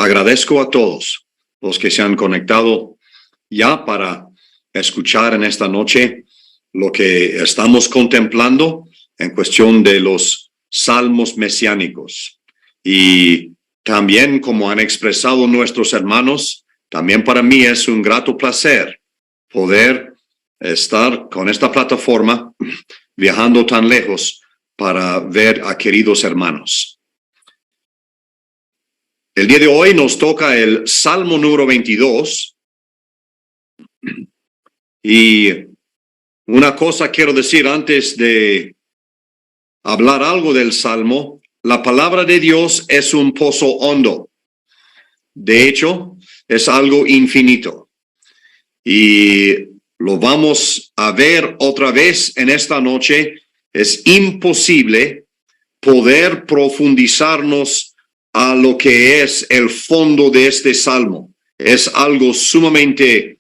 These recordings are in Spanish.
agradezco a todos los que se han conectado ya para escuchar en esta noche lo que estamos contemplando en cuestión de los salmos mesiánicos. Y también, como han expresado nuestros hermanos, también para mí es un grato placer poder estar con esta plataforma viajando tan lejos para ver a queridos hermanos. El día de hoy nos toca el Salmo número 22. Y una cosa quiero decir antes de hablar algo del Salmo. La palabra de Dios es un pozo hondo. De hecho, es algo infinito. Y lo vamos a ver otra vez en esta noche. Es imposible poder profundizarnos a lo que es el fondo de este Salmo. Es algo sumamente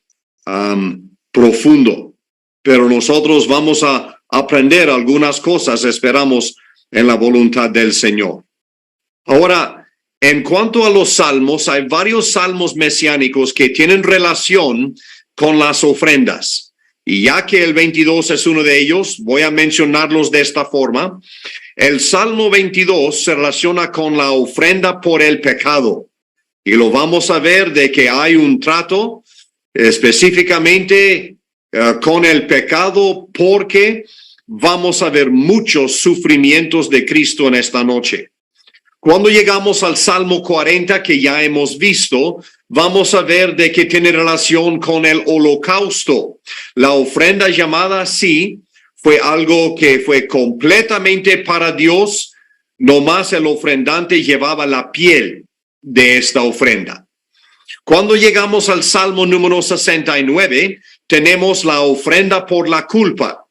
profundo. Pero nosotros vamos a aprender algunas cosas, esperamos, en la voluntad del Señor. Ahora, en cuanto a los salmos, hay varios salmos mesiánicos que tienen relación con las ofrendas. Y ya que el 22 es uno de ellos, voy a mencionarlos de esta forma. El Salmo 22 se relaciona con la ofrenda por el pecado. Y lo vamos a ver de que hay un trato específicamente con el pecado, porque vamos a ver muchos sufrimientos de Cristo en esta noche. Cuando llegamos al Salmo 40, que ya hemos visto, vamos a ver de que tiene relación con el holocausto. La ofrenda llamada así fue algo que fue completamente para Dios. Nomás el ofrendante llevaba la piel de esta ofrenda. Cuando llegamos al Salmo número 69, tenemos la ofrenda por la culpa.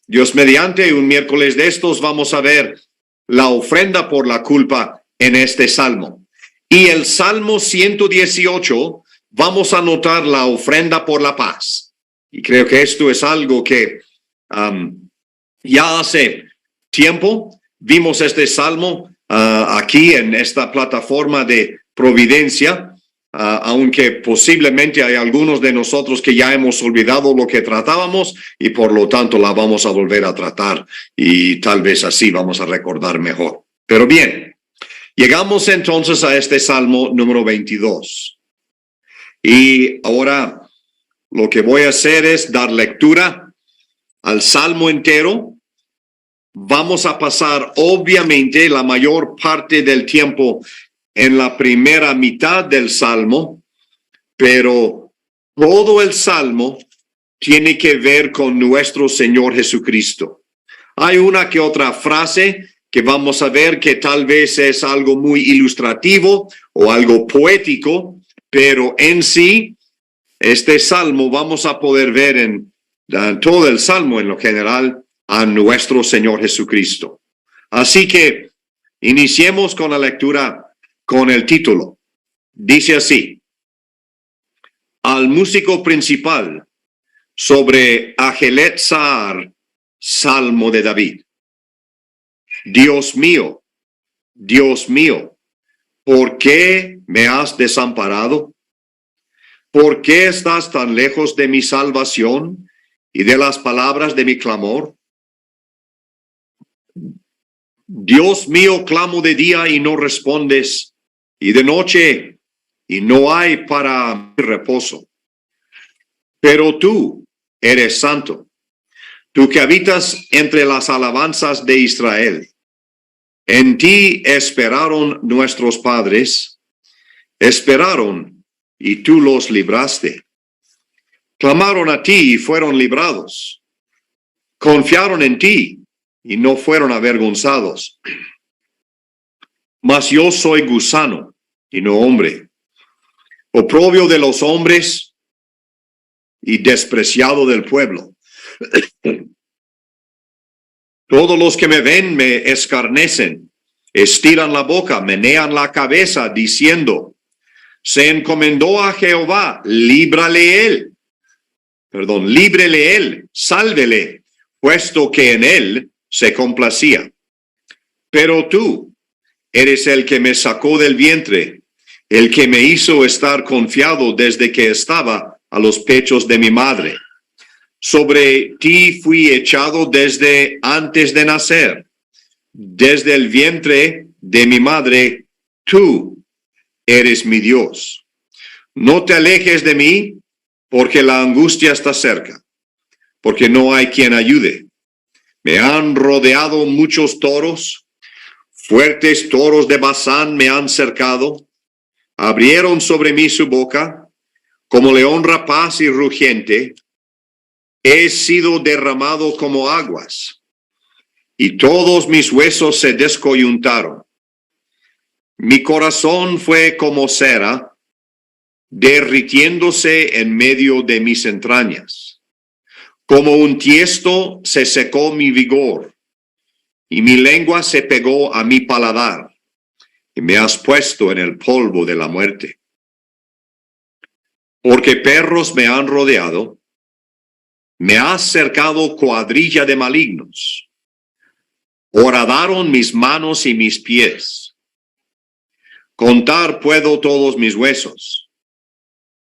Dios mediante, un miércoles de estos vamos a ver la ofrenda por la culpa en este Salmo. Y el Salmo 118, vamos a notar la ofrenda por la paz. Y creo que esto es algo que ya hace tiempo vimos este Salmo aquí en esta plataforma de Providencia. Aunque posiblemente hay algunos de nosotros que ya hemos olvidado lo que tratábamos y por lo tanto la vamos a volver a tratar y tal vez así vamos a recordar mejor. Pero bien, llegamos entonces a este Salmo número 22. Y ahora lo que voy a hacer es dar lectura al Salmo entero. Vamos a pasar obviamente la mayor parte del tiempo en la primera mitad del Salmo, pero todo el Salmo tiene que ver con nuestro Señor Jesucristo. Hay una que otra frase que vamos a ver que tal vez es algo muy ilustrativo o algo poético, pero en sí, este Salmo vamos a poder ver en todo el Salmo en lo general a nuestro Señor Jesucristo. Así que iniciemos con la lectura con el título. Dice así: al músico principal, sobre Ajelet Zahar, Salmo de David. Dios mío, ¿por qué me has desamparado? ¿Por qué estás tan lejos de mi salvación y de las palabras de mi clamor? Dios mío, clamo de día y no respondes, y de noche y no hay para mi reposo. Pero tú eres santo, tú que habitas entre las alabanzas de Israel. En ti esperaron nuestros padres, esperaron y tú los libraste. Clamaron a ti y fueron librados. Confiaron en ti y no fueron avergonzados. Mas yo soy gusano y no hombre, oprobio de los hombres y despreciado del pueblo. Todos los que me ven me escarnecen, estiran la boca, menean la cabeza, diciendo: se encomendó a Jehová, líbrele él, sálvele, puesto que en él se complacía. Pero tú eres el que me sacó del vientre, el que me hizo estar confiado desde que estaba a los pechos de mi madre. Sobre ti fui echado desde antes de nacer. Desde el vientre de mi madre, tú eres mi Dios. No te alejes de mí, porque la angustia está cerca, porque no hay quien ayude. Me han rodeado muchos toros, fuertes toros de Basán me han cercado. Abrieron sobre mí su boca, como león rapaz y rugiente. He sido derramado como aguas, y todos mis huesos se descoyuntaron. Mi corazón fue como cera, derritiéndose en medio de mis entrañas. Como un tiesto se secó mi vigor, y mi lengua se pegó a mi paladar, y me has puesto en el polvo de la muerte. Porque perros me han rodeado, me has cercado cuadrilla de malignos. Horadaron mis manos y mis pies. Contar puedo todos mis huesos.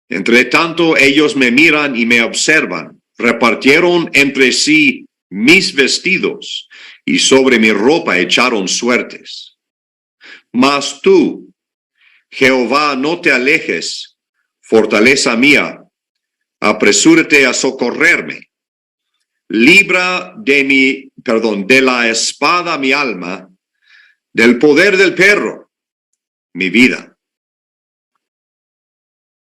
Entre tanto ellos me miran y me observan. Repartieron entre sí mis vestidos y sobre mi ropa echaron suertes. Mas tú, Jehová, no te alejes, fortaleza mía, apresúrate a socorrerme. Libra de la espada mi alma, del poder del perro, mi vida.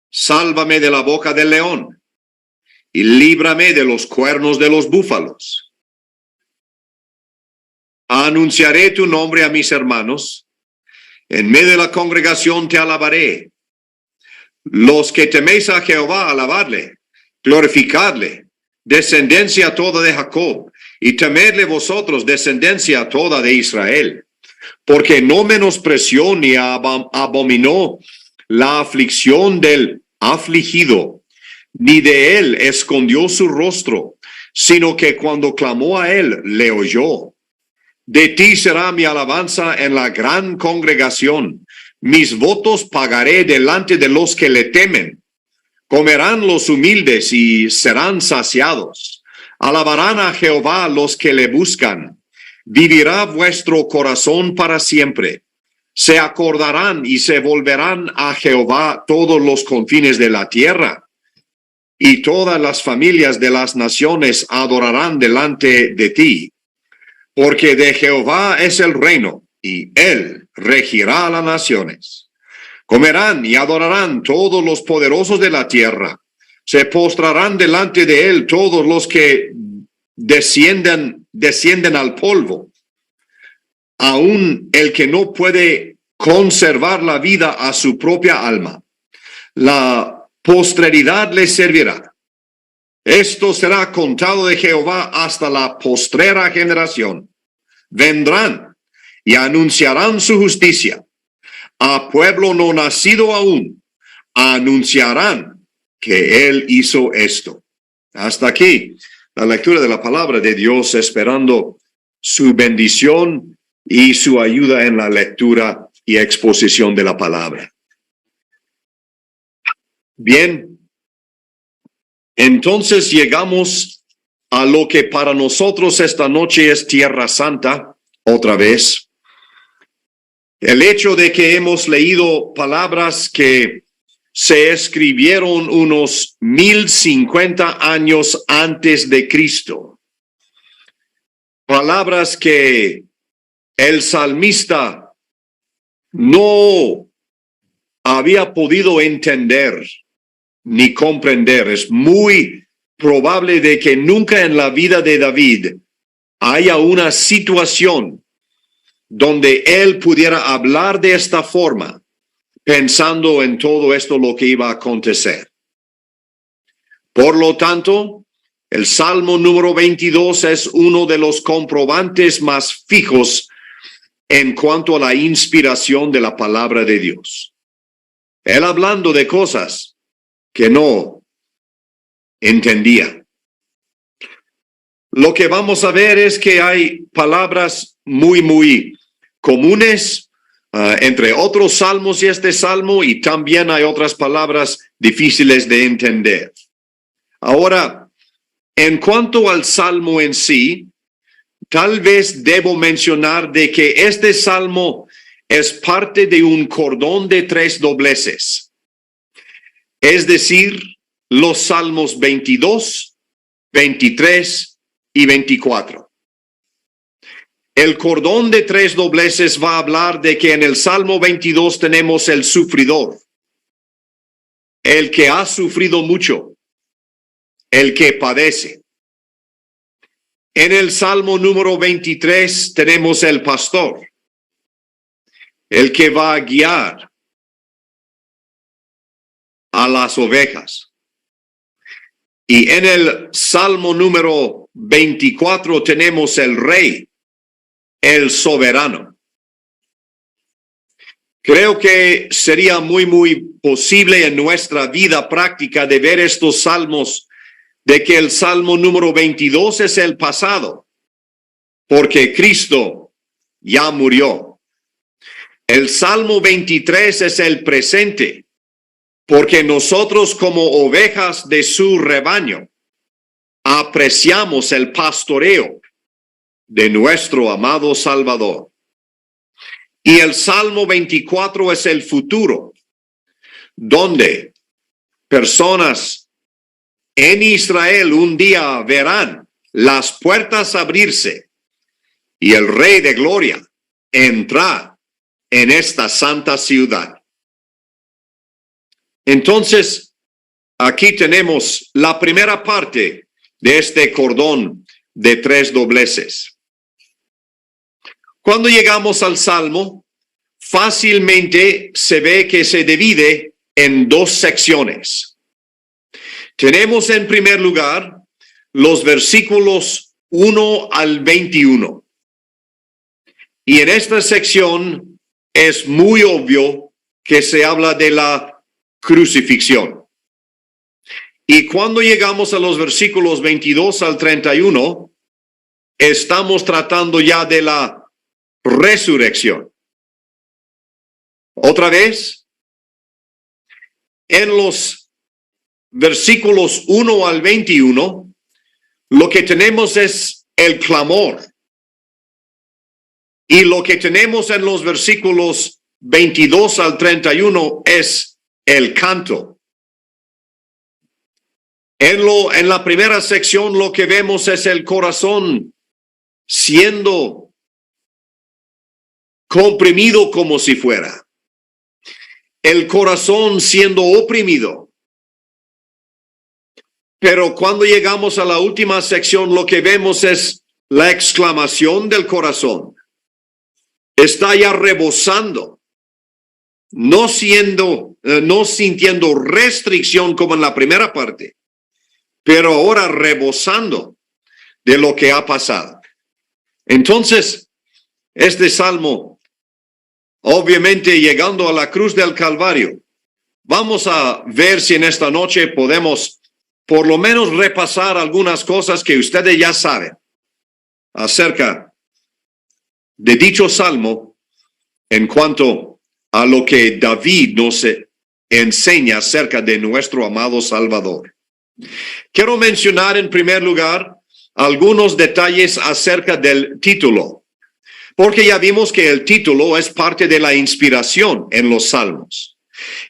Sálvame de la boca del león, y líbrame de los cuernos de los búfalos. Anunciaré tu nombre a mis hermanos, en medio de la congregación te alabaré. Los que teméis a Jehová, alabadle, glorificadle, descendencia toda de Jacob, y temedle vosotros, descendencia toda de Israel. Porque no menospreció ni abominó la aflicción del afligido, ni de él escondió su rostro, sino que cuando clamó a él, le oyó. De ti será mi alabanza en la gran congregación. Mis votos pagaré delante de los que le temen. Comerán los humildes y serán saciados. Alabarán a Jehová los que le buscan. Vivirá vuestro corazón para siempre. Se acordarán y se volverán a Jehová todos los confines de la tierra. Y todas las familias de las naciones adorarán delante de ti. Porque de Jehová es el reino, y él regirá a las naciones. Comerán y adorarán todos los poderosos de la tierra. Se postrarán delante de él todos los que descienden al polvo. Aun el que no puede conservar la vida a su propia alma, la posteridad le servirá. Esto será contado de Jehová hasta la postrera generación. Vendrán y anunciarán su justicia. A pueblo no nacido aún, anunciarán que él hizo esto. Hasta aquí la lectura de la palabra de Dios, esperando su bendición y su ayuda en la lectura y exposición de la palabra. Bien. Entonces llegamos a lo que para nosotros esta noche es Tierra Santa, otra vez. El hecho de que hemos leído palabras que se escribieron unos 1050 años antes de Cristo. Palabras que el salmista no había podido entender ni comprender. Es muy probable de que nunca en la vida de David haya una situación donde él pudiera hablar de esta forma, pensando en todo esto lo que iba a acontecer. Por lo tanto, el Salmo número 22 es uno de los comprobantes más fijos en cuanto a la inspiración de la palabra de Dios. Él hablando de cosas que no entendía. Lo que vamos a ver es que hay palabras muy comunes, entre otros salmos y este salmo, y también hay otras palabras difíciles de entender. Ahora, en cuanto al salmo en sí, tal vez debo mencionar de que este salmo es parte de un cordón de 3 dobleces. Es decir, los salmos 22, 23 y 24. El cordón de 3 dobleces va a hablar de que en el Salmo 22 tenemos el sufridor, el que ha sufrido mucho, el que padece. En el Salmo número 23 tenemos el pastor, el que va a guiar a las ovejas. Y en el Salmo número 24 tenemos el rey, el soberano. Creo que sería muy posible en nuestra vida práctica de ver estos salmos, de que el Salmo número 22 es el pasado, porque Cristo ya murió. El Salmo 23 es el presente, porque nosotros como ovejas de su rebaño apreciamos el pastoreo de nuestro amado Salvador. Y el Salmo 24 es el futuro, donde personas en Israel un día verán las puertas abrirse y el Rey de Gloria entrar en esta santa ciudad. Entonces, aquí tenemos la primera parte de este cordón de 3 dobleces. Cuando llegamos al Salmo, fácilmente se ve que se divide en 2 secciones. Tenemos en primer lugar los versículos 1 al 21. Y en esta sección es muy obvio que se habla de la crucifixión. Y cuando llegamos a los versículos 22 al 31, estamos tratando ya de la resurrección. Otra vez, en los versículos 1 al 21, lo que tenemos es el clamor. Y lo que tenemos en los versículos 22 al 31 es el canto. En la primera sección lo que vemos es el corazón siendo comprimido como si fuera. El corazón siendo oprimido. Pero cuando llegamos a la última sección, lo que vemos es la exclamación del corazón. Está ya rebosando, no sintiendo restricción como en la primera parte, pero ahora rebosando de lo que ha pasado. Entonces, este salmo, obviamente llegando a la cruz del Calvario, vamos a ver si en esta noche podemos por lo menos repasar algunas cosas que ustedes ya saben acerca de dicho salmo en cuanto a lo que David nos enseña acerca de nuestro amado Salvador. Quiero mencionar en primer lugar algunos detalles acerca del título, porque ya vimos que el título es parte de la inspiración en los salmos.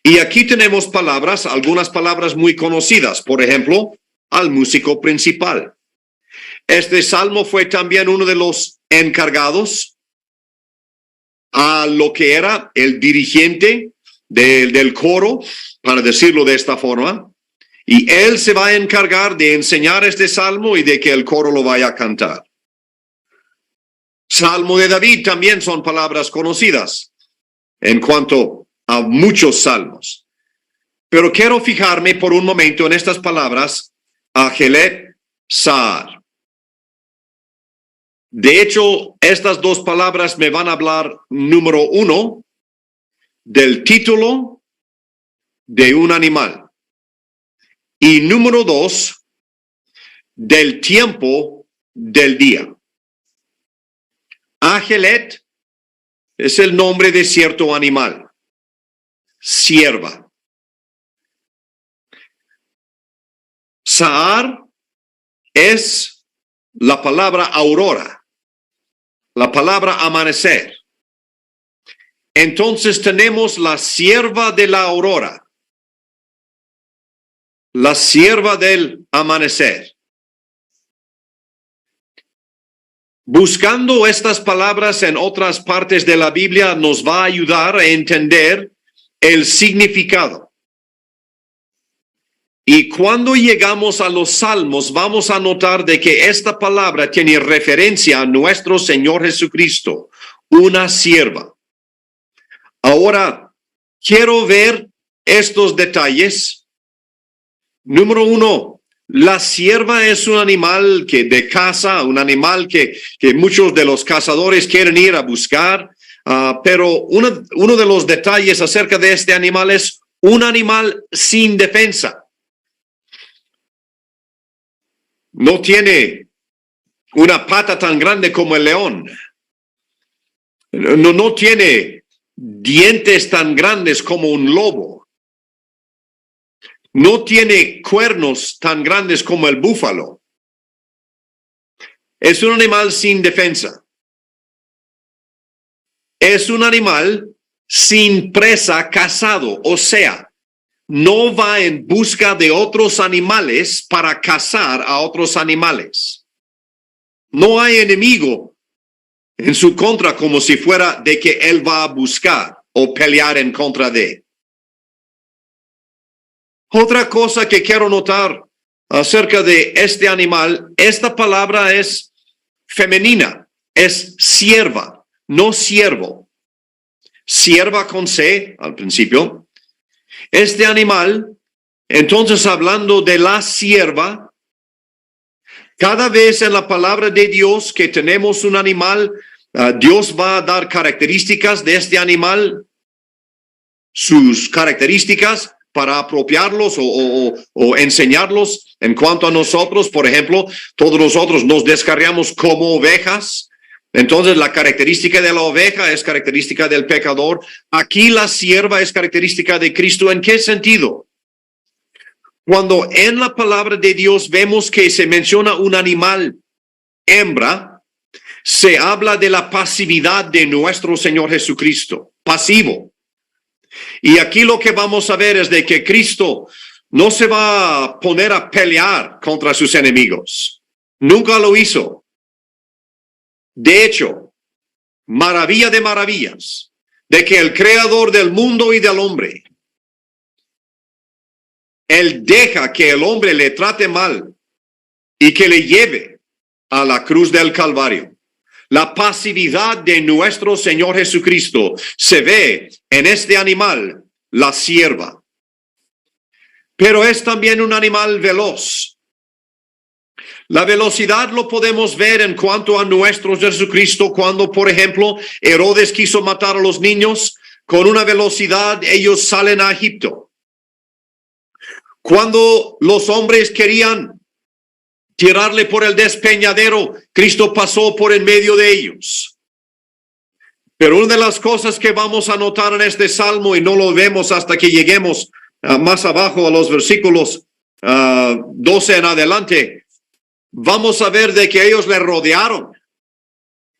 Y aquí tenemos palabras, algunas palabras muy conocidas, por ejemplo, al músico principal. Este salmo fue también uno de los encargados a lo que era el dirigente del coro, para decirlo de esta forma, y él se va a encargar de enseñar este salmo y de que el coro lo vaya a cantar. Salmo de David también son palabras conocidas en cuanto a muchos salmos. Pero quiero fijarme por un momento en estas palabras, Ajelet Saar. De hecho, estas 2 palabras me van a hablar, número 1, del título de un animal. Y número 2, del tiempo del día. Ajelet es el nombre de cierto animal. Cierva. Sahar es la palabra aurora, la palabra amanecer. Entonces tenemos la sierva de la aurora, la sierva del amanecer. Buscando estas palabras en otras partes de la Biblia nos va a ayudar a entender el significado. Y cuando llegamos a los Salmos, vamos a notar de que esta palabra tiene referencia a nuestro Señor Jesucristo, una sierva. Ahora, quiero ver estos detalles. Número 1, la sierva es un animal de caza, un animal que muchos de los cazadores quieren ir a buscar, pero uno de los detalles acerca de este animal es un animal sin defensa. No tiene una pata tan grande como el león. No tiene dientes tan grandes como un lobo. No tiene cuernos tan grandes como el búfalo. Es un animal sin defensa. Es un animal sin presa cazado, o sea, no va en busca de otros animales para cazar a otros animales. No hay enemigo en su contra como si fuera de que él va a buscar o pelear en contra de. Otra cosa que quiero notar acerca de este animal, esta palabra es femenina, es sierva, no siervo. Sierva con C al principio. Este animal, entonces hablando de la sierva, cada vez en la palabra de Dios que tenemos un animal, Dios va a dar características de este animal, sus características para apropiarlos o enseñarlos en cuanto a nosotros. Por ejemplo, todos nosotros nos descarriamos como ovejas. Entonces la característica de la oveja es característica del pecador. Aquí la sierva es característica de Cristo. ¿En qué sentido? Cuando en la palabra de Dios vemos que se menciona un animal hembra, se habla de la pasividad de nuestro Señor Jesucristo, pasivo. Y aquí lo que vamos a ver es de que Cristo no se va a poner a pelear contra sus enemigos. Nunca lo hizo. De hecho, maravilla de maravillas, de que el creador del mundo y del hombre, él deja que el hombre le trate mal y que le lleve a la cruz del Calvario. La pasividad de nuestro Señor Jesucristo se ve en este animal, la sierva. Pero es también un animal veloz. La velocidad lo podemos ver en cuanto a nuestro Jesucristo cuando, por ejemplo, Herodes quiso matar a los niños. Con una velocidad ellos salen a Egipto. Cuando los hombres querían tirarle por el despeñadero, Cristo pasó por en medio de ellos. Pero una de las cosas que vamos a notar en este salmo, y no lo vemos hasta que lleguemos más abajo a los versículos 12 en adelante, vamos a ver de que ellos le rodearon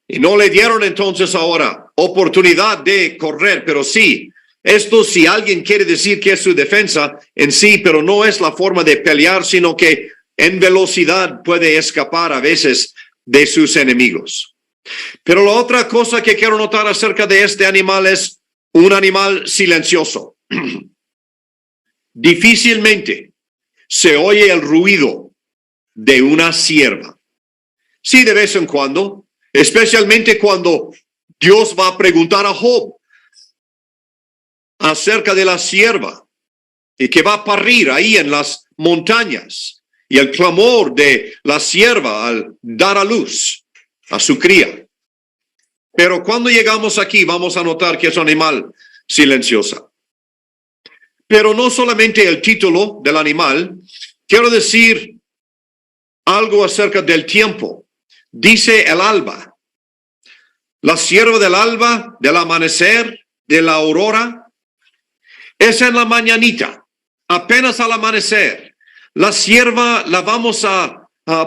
y no le dieron entonces ahora oportunidad de correr. Pero sí, esto si alguien quiere decir que es su defensa en sí, pero no es la forma de pelear, sino que en velocidad puede escapar a veces de sus enemigos. Pero la otra cosa que quiero notar acerca de este animal es un animal silencioso. Difícilmente se oye el ruido de una sierva. Sí, de vez en cuando, especialmente cuando Dios va a preguntar a Job acerca de la sierva y que va a parir ahí en las montañas, y el clamor de la sierva al dar a luz a su cría. Pero cuando llegamos aquí vamos a notar que es un animal silencioso. Pero no solamente el título del animal, quiero decir algo acerca del tiempo. Dice el alba. la sierva del alba, del amanecer, de la aurora, es en la mañanita, apenas al amanecer. La sierva la vamos a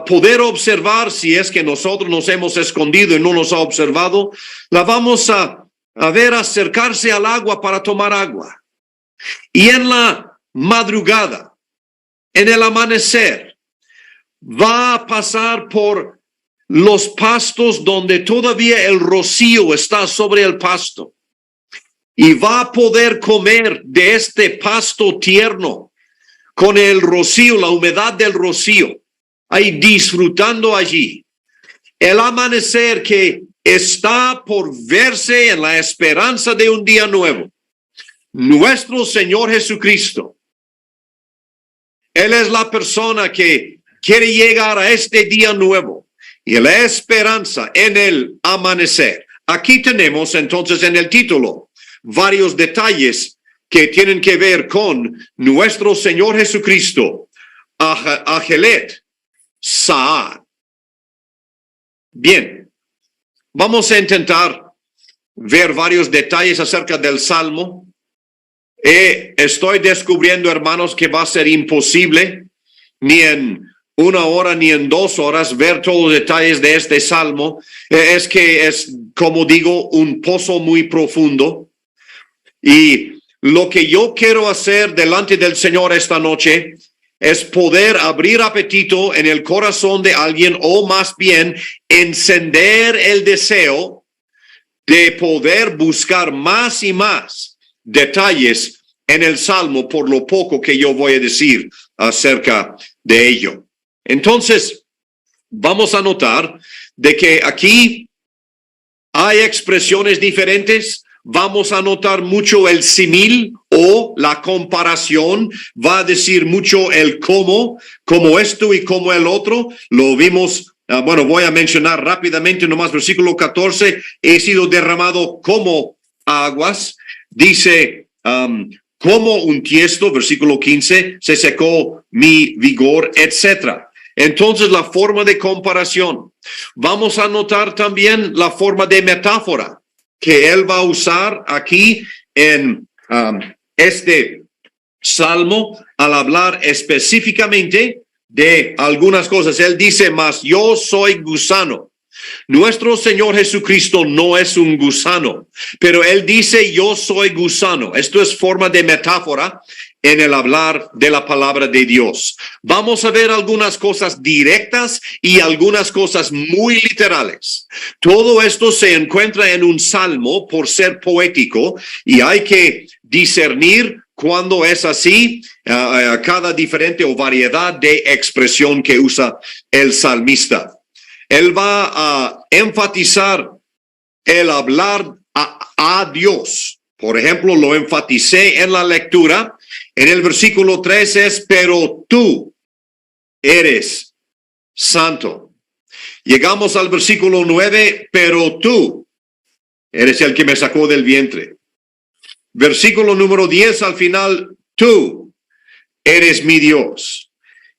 poder observar si es que nosotros nos hemos escondido y no nos ha observado. La vamos a ver acercarse al agua para tomar agua. Y en la madrugada, en el amanecer, va a pasar por los pastos donde todavía el rocío está sobre el pasto. Y va a poder comer de este pasto tierno con el rocío, la humedad del rocío, ahí disfrutando allí. El amanecer que está por verse en la esperanza de un día nuevo. Nuestro Señor Jesucristo. Él es la persona que quiere llegar a este día nuevo y la esperanza en el amanecer. Aquí tenemos entonces en el título varios detalles que tienen que ver con nuestro Señor Jesucristo, Ajelet Saad. Bien, vamos a intentar ver varios detalles acerca del Salmo. Estoy descubriendo, hermanos, que va a ser imposible ni en 1 hora ni en 2 horas ver todos los detalles de este Salmo. Es que es, como digo, un pozo muy profundo. Y lo que yo quiero hacer delante del Señor esta noche es poder abrir apetito en el corazón de alguien, o más bien encender el deseo de poder buscar más y más detalles en el Salmo por lo poco que yo voy a decir acerca de ello. Entonces, vamos a notar de que aquí hay expresiones diferentes. Vamos a notar mucho el símil o la comparación. Va a decir mucho el cómo, como esto y como el otro. Lo vimos, bueno, voy a mencionar rápidamente nomás versículo 14. He sido derramado como aguas. Dice, como un tiesto, versículo 15, se secó mi vigor, etcétera. Entonces, la forma de comparación. Vamos a notar también la forma de metáfora que él va a usar aquí en este salmo al hablar específicamente de algunas cosas. Él dice, mas yo soy gusano. Nuestro Señor Jesucristo no es un gusano, pero él dice, yo soy gusano. Esto es forma de metáfora en el hablar de la palabra de Dios. Vamos a ver algunas cosas directas y algunas cosas muy literales. Todo esto se encuentra en un salmo por ser poético y hay que discernir cuando es así, cada diferente o variedad de expresión que usa el salmista. Él va a enfatizar el hablar a Dios. Por ejemplo, lo enfaticé en la lectura. En el versículo 3 es, pero tú eres santo. Llegamos al versículo 9, pero tú eres el que me sacó del vientre. Versículo número 10 al final, tú eres mi Dios.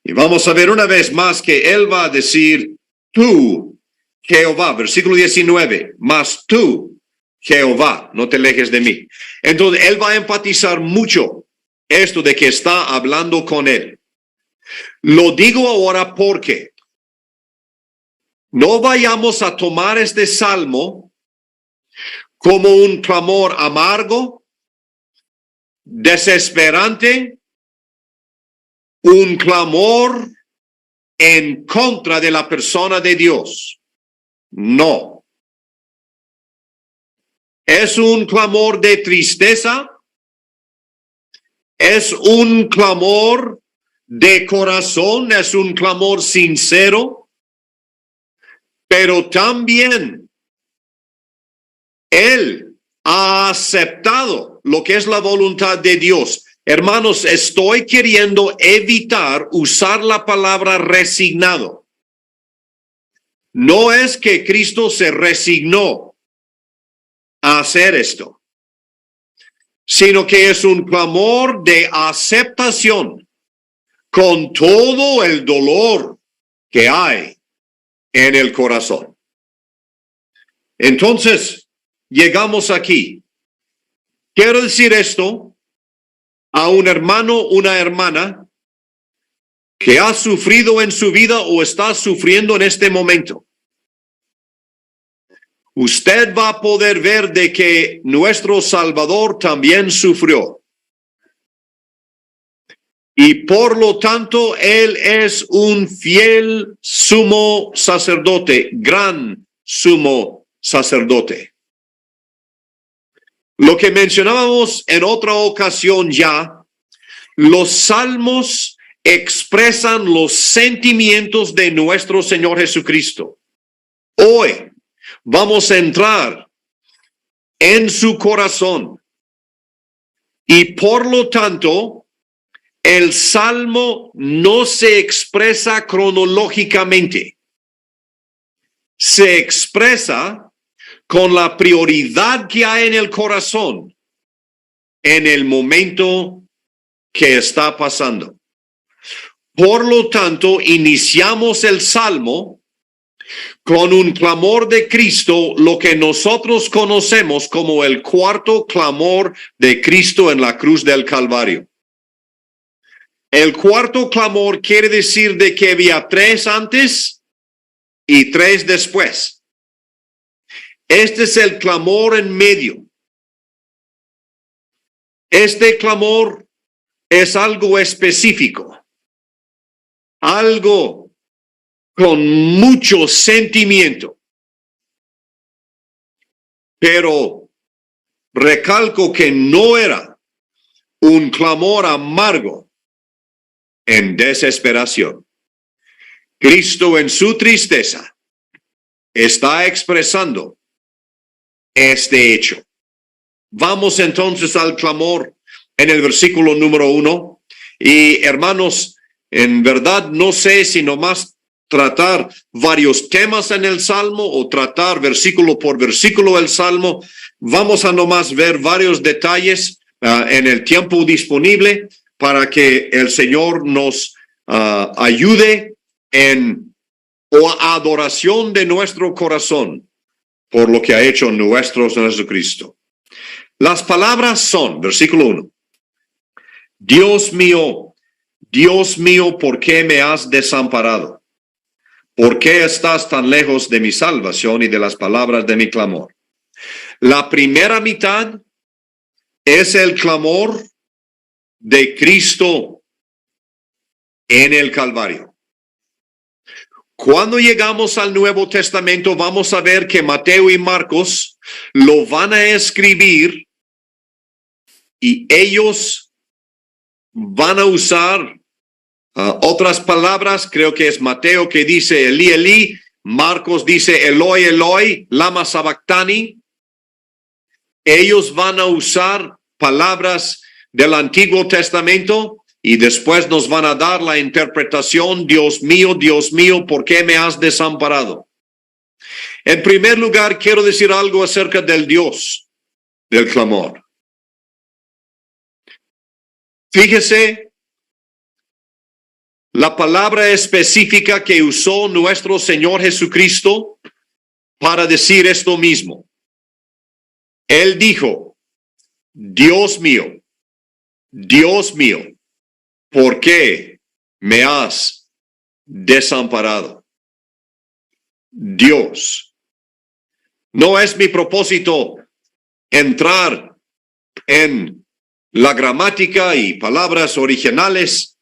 Y vamos a ver una vez más que él va a decir, tú, Jehová, versículo 19, mas tú, Jehová, no te alejes de mí. Entonces, él va a enfatizar mucho esto de que está hablando con él. Lo digo ahora porque no vayamos a tomar este salmo como un clamor amargo, desesperante, un clamor en contra de la persona de Dios. No. Es un clamor de tristeza. Es un clamor de corazón. Es un clamor sincero. Pero también él ha aceptado lo que es la voluntad de Dios. Hermanos, estoy queriendo evitar usar la palabra resignado. No es que Cristo se resignó a hacer esto, sino que es un clamor de aceptación con todo el dolor que hay en el corazón. Entonces, llegamos aquí. Quiero decir esto a un hermano, una hermana que ha sufrido en su vida o está sufriendo en este momento. Usted va a poder ver de que nuestro Salvador también sufrió. Y por lo tanto, Él es un fiel sumo sacerdote, gran sumo sacerdote. Lo que mencionábamos en otra ocasión ya, los salmos expresan los sentimientos de nuestro Señor Jesucristo. Hoy vamos a entrar en su corazón y por lo tanto el salmo no se expresa cronológicamente, se expresa con la prioridad que hay en el corazón en el momento que está pasando. Por lo tanto, iniciamos el salmo con un clamor de Cristo, lo que nosotros conocemos como el cuarto clamor de Cristo en la cruz del Calvario. El cuarto clamor quiere decir de que había 3 antes y 3 después. Este es el clamor en medio. Este clamor es algo específico, algo con mucho sentimiento. Pero recalco que no era un clamor amargo en desesperación. Cristo en su tristeza está expresando este hecho. Vamos entonces al clamor en el versículo número 1. Y hermanos, en verdad no sé si nomás tratar varios temas en el Salmo o tratar versículo por versículo el Salmo. Vamos a nomás ver varios detalles en el tiempo disponible para que el Señor nos ayude en adoración de nuestro corazón por lo que ha hecho nuestro Señor Jesucristo. Las palabras son, versículo 1. Dios mío, ¿por qué me has desamparado? ¿Por qué estás tan lejos de mi salvación y de las palabras de mi clamor? La primera mitad es el clamor de Cristo en el Calvario. Cuando llegamos al Nuevo Testamento, vamos a ver que Mateo y Marcos lo van a escribir y ellos van a usar otras palabras. Creo que es Mateo que dice Elí, Elí. Marcos dice Eloi, Eloi, lama sabactani. Ellos van a usar palabras del Antiguo Testamento y después nos van a dar la interpretación, Dios mío, ¿por qué me has desamparado? En primer lugar, quiero decir algo acerca del Dios del clamor. Fíjese la palabra específica que usó nuestro Señor Jesucristo para decir esto mismo. Él dijo, Dios mío, ¿por qué me has desamparado? Dios. No es mi propósito entrar en la gramática y palabras originales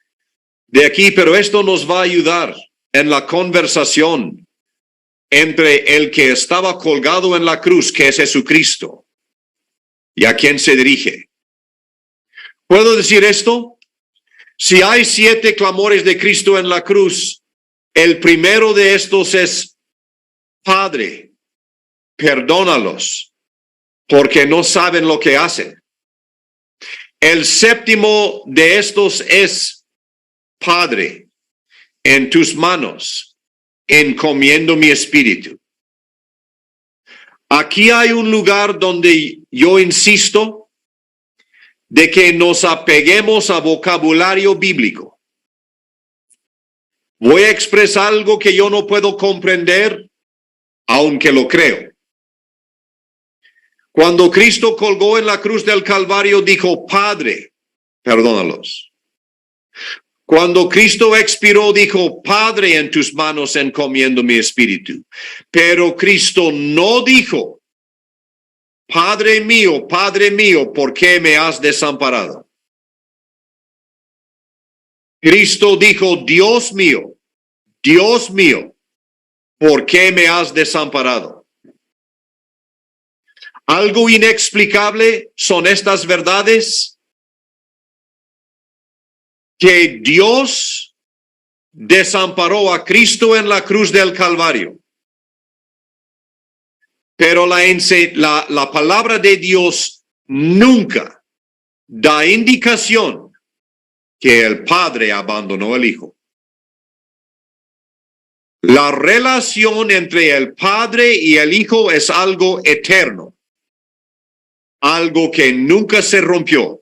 de aquí, pero esto nos va a ayudar en la conversación entre el que estaba colgado en la cruz, que es Jesucristo, y a quien se dirige. ¿Puedo decir esto? Si hay 7 clamores de Cristo en la cruz, el primero de estos es, Padre, perdónalos, porque no saben lo que hacen. El séptimo de estos es, Padre, en tus manos encomiendo mi espíritu. Aquí hay un lugar donde yo insisto de que nos apeguemos a vocabulario bíblico. Voy a expresar algo que yo no puedo comprender, aunque lo creo. Cuando Cristo colgó en la cruz del Calvario, dijo, Padre, perdónalos. Cuando Cristo expiró, dijo, Padre, en tus manos encomiendo mi espíritu. Pero Cristo no dijo, Padre mío, ¿por qué me has desamparado? Cristo dijo, Dios mío, ¿por qué me has desamparado? Algo inexplicable son estas verdades que Dios desamparó a Cristo en la cruz del Calvario. Pero la palabra de Dios nunca da indicación que el Padre abandonó al Hijo. La relación entre el Padre y el Hijo es algo eterno, algo que nunca se rompió.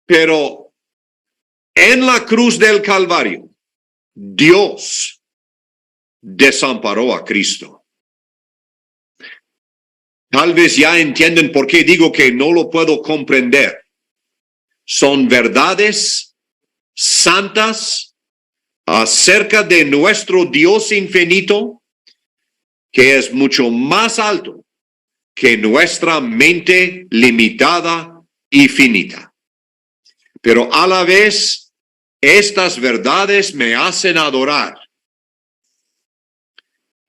Pero en la cruz del Calvario, Dios desamparó a Cristo. Tal vez ya entienden por qué digo que no lo puedo comprender. Son verdades santas acerca de nuestro Dios infinito, que es mucho más alto que nuestra mente limitada y finita. Pero a la vez, estas verdades me hacen adorar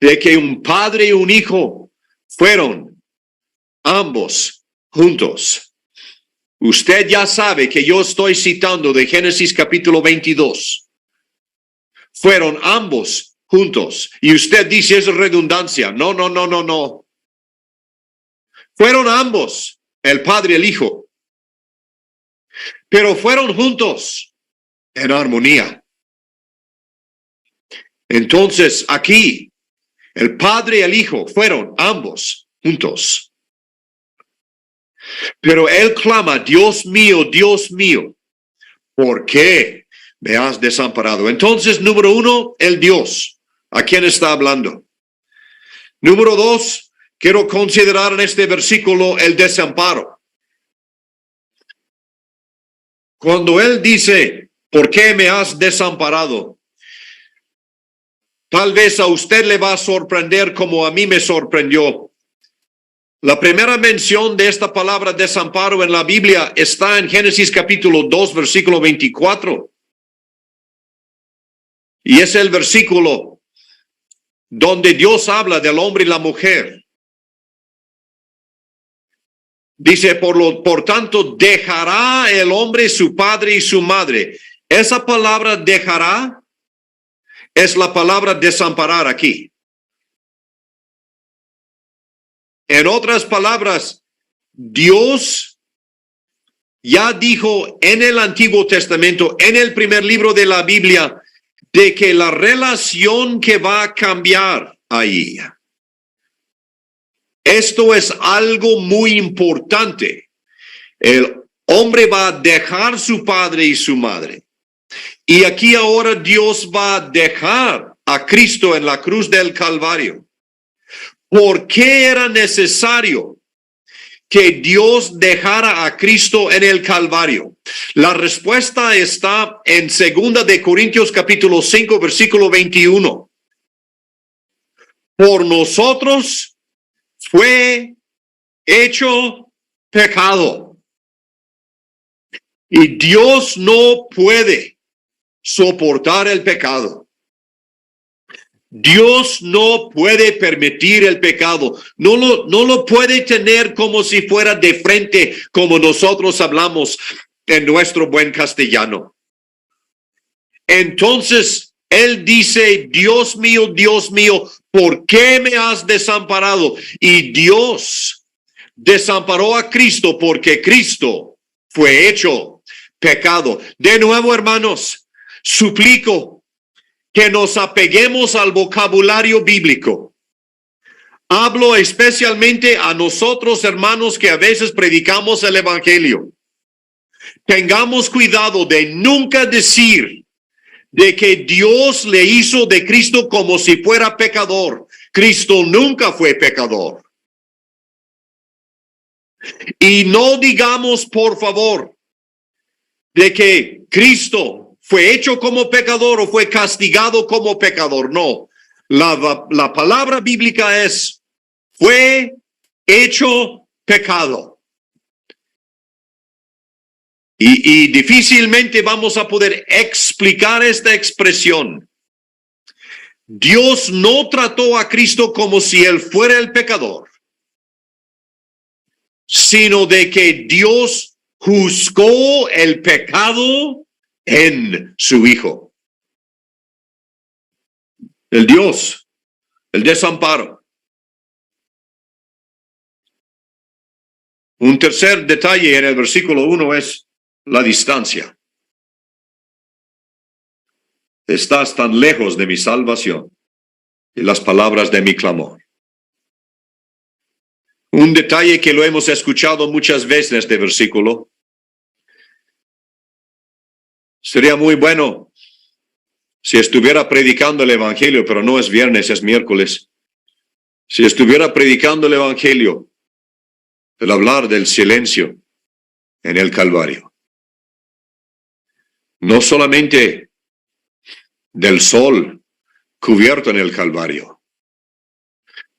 de que un padre y un hijo fueron ambos juntos. Usted ya sabe que yo estoy citando de Génesis capítulo 22. Fueron ambos juntos. Y usted dice es redundancia. No. Fueron ambos, el padre y el hijo. Pero fueron juntos en armonía. Entonces aquí, el padre y el hijo fueron ambos juntos. Pero él clama, Dios mío, ¿por qué me has desamparado? Entonces, número uno, el Dios. ¿A quién está hablando? Número dos, quiero considerar en este versículo el desamparo. Cuando él dice, ¿por qué me has desamparado? Tal vez a usted le va a sorprender como a mí me sorprendió. La primera mención de esta palabra desamparo en la Biblia está en Génesis capítulo 2, versículo 24. Y es el versículo donde Dios habla del hombre y la mujer. Dice, por tanto, dejará el hombre su padre y su madre. Esa palabra dejará es la palabra desamparar aquí. En otras palabras, Dios ya dijo en el Antiguo Testamento, en el primer libro de la Biblia, de que la relación que va a cambiar ahí. Esto es algo muy importante. El hombre va a dejar su padre y su madre. Y aquí ahora Dios va a dejar a Cristo en la cruz del Calvario. ¿Por qué era necesario que Dios dejara a Cristo en el Calvario? La respuesta está en 2 de Corintios capítulo 5, versículo 21. Por nosotros fue hecho pecado. Y Dios no puede soportar el pecado. Dios no puede permitir el pecado. No lo puede tener como si fuera de frente, como nosotros hablamos en nuestro buen castellano. Entonces, él dice, Dios mío, ¿por qué me has desamparado? Y Dios desamparó a Cristo porque Cristo fue hecho pecado. De nuevo, hermanos, suplico que nos apeguemos al vocabulario bíblico. Hablo especialmente a nosotros, hermanos, que a veces predicamos el evangelio. Tengamos cuidado de nunca decir de que Dios le hizo de Cristo como si fuera pecador. Cristo nunca fue pecador. Y no digamos, por favor, de que Cristo fue hecho como pecador o fue castigado como pecador. No, la palabra bíblica es, fue hecho pecado. Y difícilmente vamos a poder explicar esta expresión. Dios no trató a Cristo como si él fuera el pecador, sino de que Dios juzgó el pecado en su Hijo. El Dios, el desamparo. Un tercer detalle en el versículo 1 es la distancia. Estás tan lejos de mi salvación y las palabras de mi clamor. Un detalle que lo hemos escuchado muchas veces en este versículo. Sería muy bueno si estuviera predicando el evangelio, pero no es viernes, es miércoles. Si estuviera predicando el evangelio, el hablar del silencio en el Calvario. No solamente del sol cubierto en el Calvario.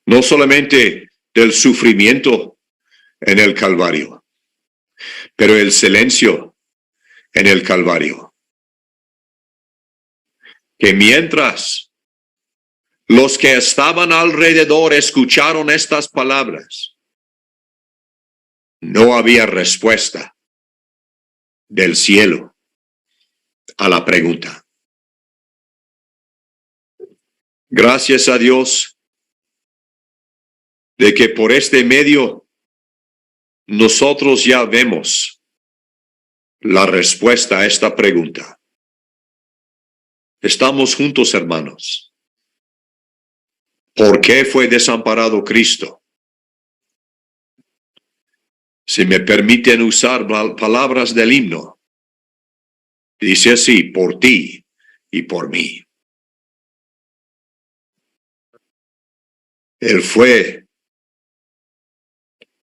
No solamente del sufrimiento en el Calvario, pero el silencio en el Calvario. Que mientras los que estaban alrededor escucharon estas palabras, no había respuesta del cielo a la pregunta. Gracias a Dios de que por este medio nosotros ya vemos la respuesta a esta pregunta. Estamos juntos, hermanos. ¿Por qué fue desamparado Cristo? Si me permiten usar palabras del himno, dice así, por ti y por mí. Él fue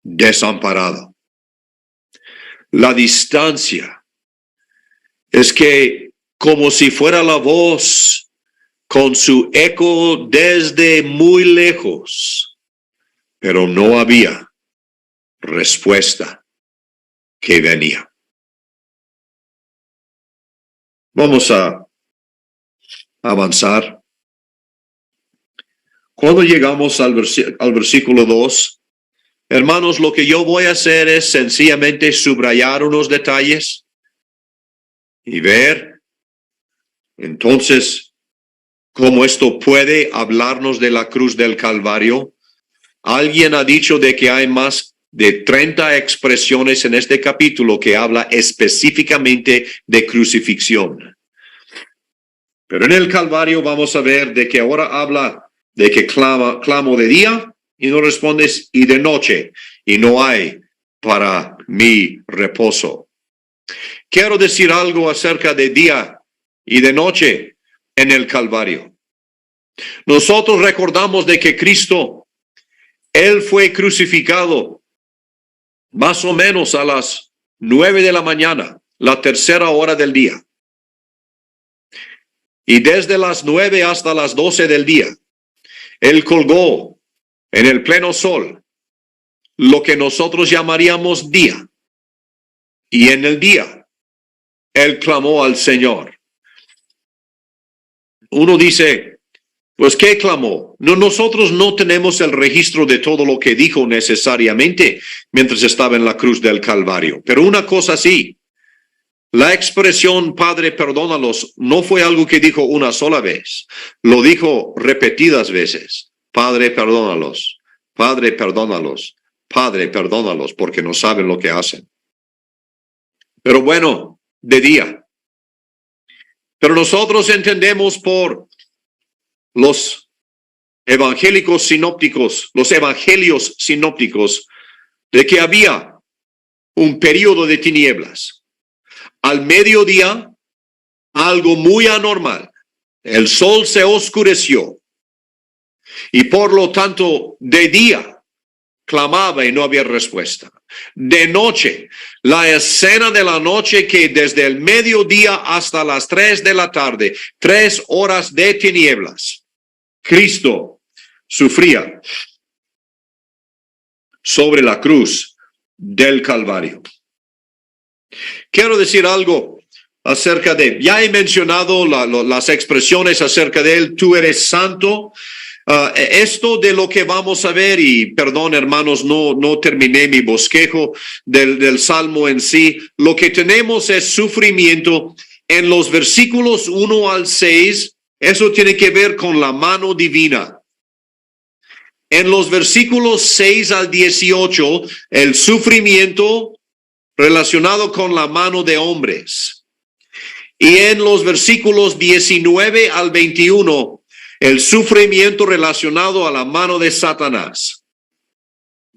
desamparado. La distancia es que como si fuera la voz con su eco desde muy lejos, pero no había respuesta que venía. Vamos a avanzar. Cuando llegamos al versículo 2, hermanos, lo que yo voy a hacer es sencillamente subrayar unos detalles y ver entonces cómo esto puede hablarnos de la cruz del Calvario. Alguien ha dicho de que hay más de 30 expresiones en este capítulo que habla específicamente de crucifixión. Pero en el Calvario vamos a ver de que ahora habla de que clamo de día y no respondes, y de noche, y no hay para mi reposo. Quiero decir algo acerca de día y de noche en el Calvario. Nosotros recordamos de que Cristo, él fue crucificado más o menos a las 9 de la mañana, la tercera hora del día. Y desde las 9 hasta las 12 del día, él colgó en el pleno sol, lo que nosotros llamaríamos día. Y en el día, él clamó al Señor. Uno dice, pues, ¿qué clamó? No, nosotros no tenemos el registro de todo lo que dijo necesariamente mientras estaba en la cruz del Calvario. Pero una cosa sí, la expresión Padre, perdónalos, no fue algo que dijo una sola vez. Lo dijo repetidas veces. Padre, perdónalos. Padre, perdónalos. Padre, perdónalos, porque no saben lo que hacen. Pero bueno, de día. Pero nosotros entendemos por los evangélicos sinópticos, los evangelios sinópticos, de que había un periodo de tinieblas. Al mediodía, algo muy anormal. El sol se oscureció. Y por lo tanto, de día, clamaba y no había respuesta. de noche, la escena de la noche que desde el mediodía hasta las 3 de la tarde, 3 horas de tinieblas, Cristo sufría sobre la cruz del Calvario. Quiero decir algo acerca de, ya he mencionado las expresiones acerca de él, tú eres santo. Esto de lo que vamos a ver, y perdón hermanos, no terminé mi bosquejo del Salmo en sí. Lo que tenemos es sufrimiento en los versículos 1 al 6. Eso tiene que ver con la mano divina. En los versículos 6 al 18, el sufrimiento relacionado con la mano de hombres. Y en los versículos 19 al 21, el sufrimiento relacionado a la mano de Satanás.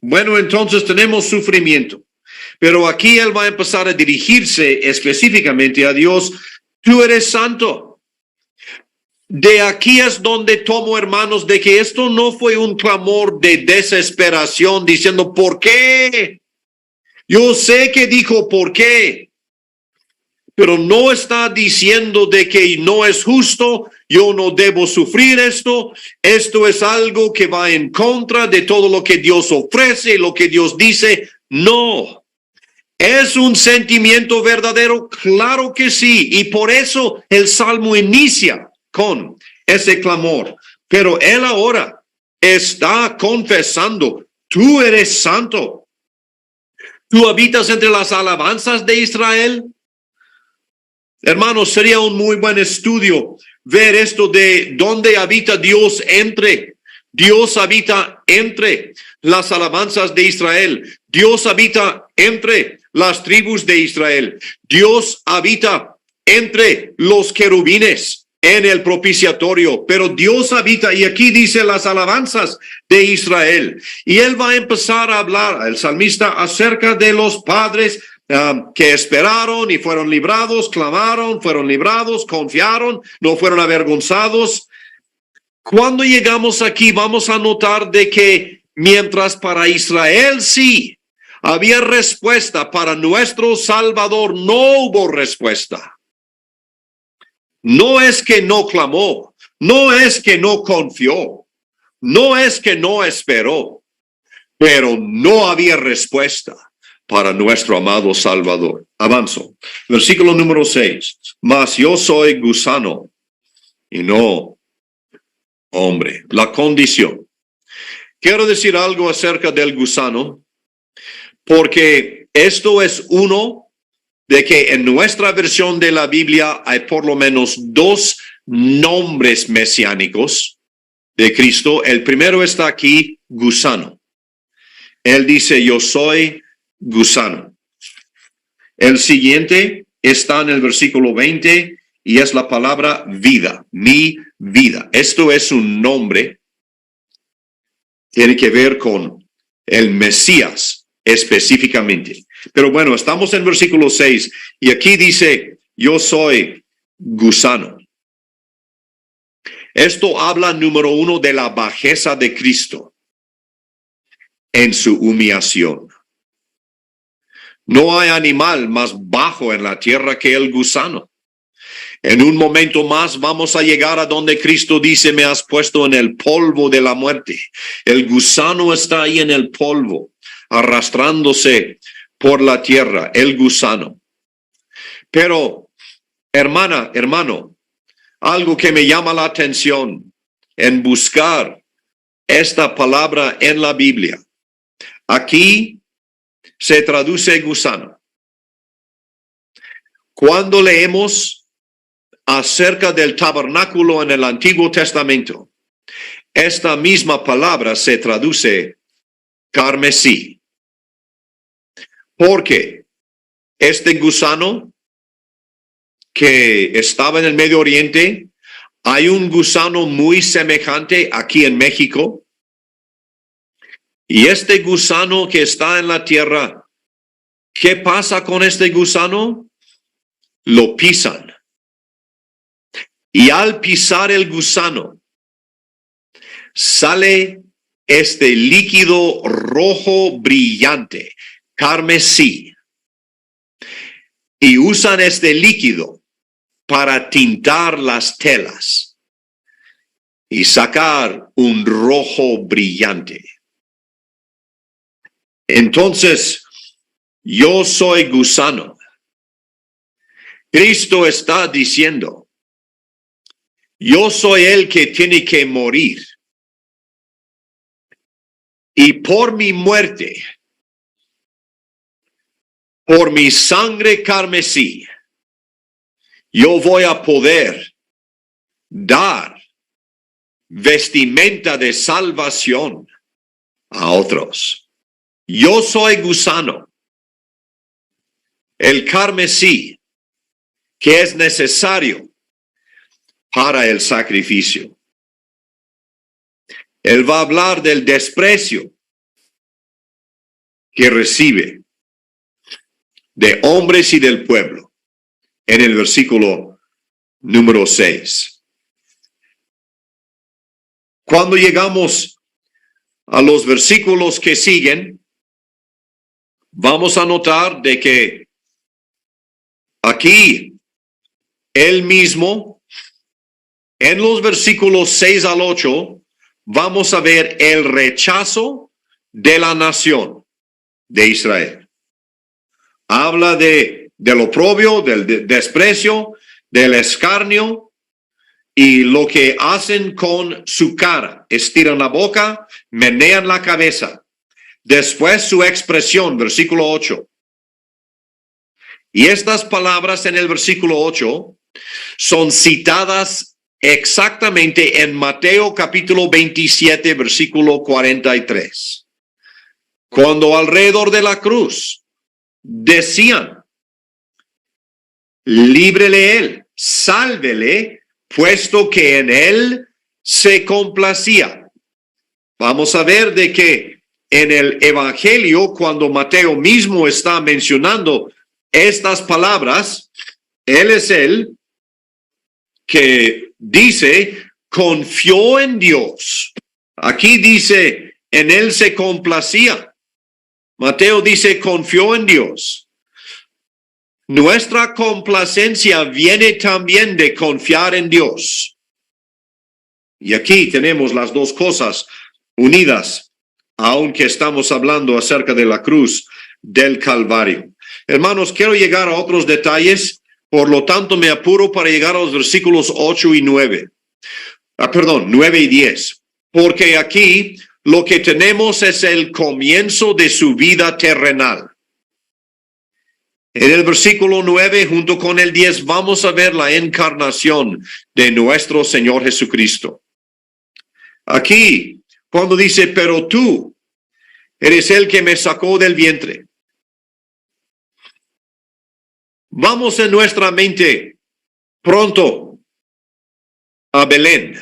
Bueno, entonces tenemos sufrimiento. Pero aquí él va a empezar a dirigirse específicamente a Dios. Tú eres santo. De aquí es donde tomo, hermanos, de que esto no fue un clamor de desesperación diciendo, ¿por qué? Yo sé que dijo, ¿por qué? Pero no está diciendo de que no es justo, yo no debo sufrir esto. Esto es algo que va en contra de todo lo que Dios ofrece, lo que Dios dice. No. ¿Es un sentimiento verdadero? Claro que sí. Y por eso el Salmo inicia con ese clamor. Pero él ahora está confesando, tú eres santo. ¿Tú habitas entre las alabanzas de Israel? Hermanos, sería un muy buen estudio ver esto de dónde habita Dios entre. Dios habita entre las alabanzas de Israel. Dios habita entre las tribus de Israel. Dios habita entre los querubines en el propiciatorio, pero Dios habita, y aquí dice las alabanzas de Israel. Y él va a empezar a hablar, el salmista, acerca de los padres que esperaron y fueron librados, clamaron, fueron librados, confiaron, no fueron avergonzados. Cuando llegamos aquí vamos a notar de que mientras para Israel sí había respuesta, para nuestro Salvador no hubo respuesta. No es que no clamó, no es que no confió, no es que no esperó, pero no había respuesta para nuestro amado Salvador. Avanzo. Versículo número 6. Mas yo soy gusano y no hombre. La condición. Quiero decir algo acerca del gusano, porque esto es uno de que en nuestra versión de la Biblia hay por lo menos 2 nombres mesiánicos de Cristo. El primero está aquí, gusano. Él dice, yo soy gusano. El siguiente está en el versículo 20 y es la palabra vida, mi vida. Esto es un nombre, tiene que ver con el Mesías específicamente. Pero bueno, estamos en versículo 6 y aquí dice, yo soy gusano. Esto habla, número 1, de la bajeza de Cristo en su humillación. No hay animal más bajo en la tierra que el gusano. En un momento más vamos a llegar a donde Cristo dice, me has puesto en el polvo de la muerte. El gusano está ahí en el polvo, arrastrándose por la tierra, el gusano. Pero, hermana, hermano, algo que me llama la atención en buscar esta palabra en la Biblia. Aquí se traduce gusano. Cuando leemos acerca del tabernáculo en el Antiguo Testamento, esta misma palabra se traduce carmesí. Porque este gusano que estaba en el Medio Oriente, hay un gusano muy semejante aquí en México. Y este gusano que está en la tierra, ¿qué pasa con este gusano? Lo pisan. Y al pisar el gusano, sale este líquido rojo brillante, carmesí, y usan este líquido para tintar las telas y sacar un rojo brillante. Entonces, yo soy gusano. Cristo está diciendo, yo soy el que tiene que morir. Y por mi muerte, por mi sangre carmesí, yo voy a poder dar vestimenta de salvación a otros. Yo soy gusano, el carmesí que es necesario para el sacrificio. Él va a hablar del desprecio que recibe de hombres y del pueblo en el versículo número 6. Cuando llegamos a los versículos que siguen, vamos a notar de que aquí él mismo, en los versículos 6 al 8, vamos a ver el rechazo de la nación de Israel. Habla del oprobio, del desprecio, del escarnio y lo que hacen con su cara. Estiran la boca, menean la cabeza. Después su expresión, versículo 8. Y estas palabras en el versículo 8 son citadas exactamente en Mateo capítulo 27, versículo 43. Cuando alrededor de la cruz decían, líbrele él, sálvele, puesto que en él se complacía. Vamos a ver de que en el evangelio, cuando Mateo mismo está mencionando estas palabras, él es el que dice, confió en Dios. Aquí dice, en él se complacía. Mateo dice, confió en Dios. Nuestra complacencia viene también de confiar en Dios. Y aquí tenemos las dos cosas unidas, aunque estamos hablando acerca de la cruz del Calvario. Hermanos, quiero llegar a otros detalles, por lo tanto me apuro para llegar a los versículos 8 y 9. 9 y 10. Porque aquí lo que tenemos es el comienzo de su vida terrenal. En el versículo 9, junto con el 10, vamos a ver la encarnación de nuestro Señor Jesucristo. Aquí, cuando dice, pero tú eres el que me sacó del vientre. Vamos en nuestra mente pronto a Belén.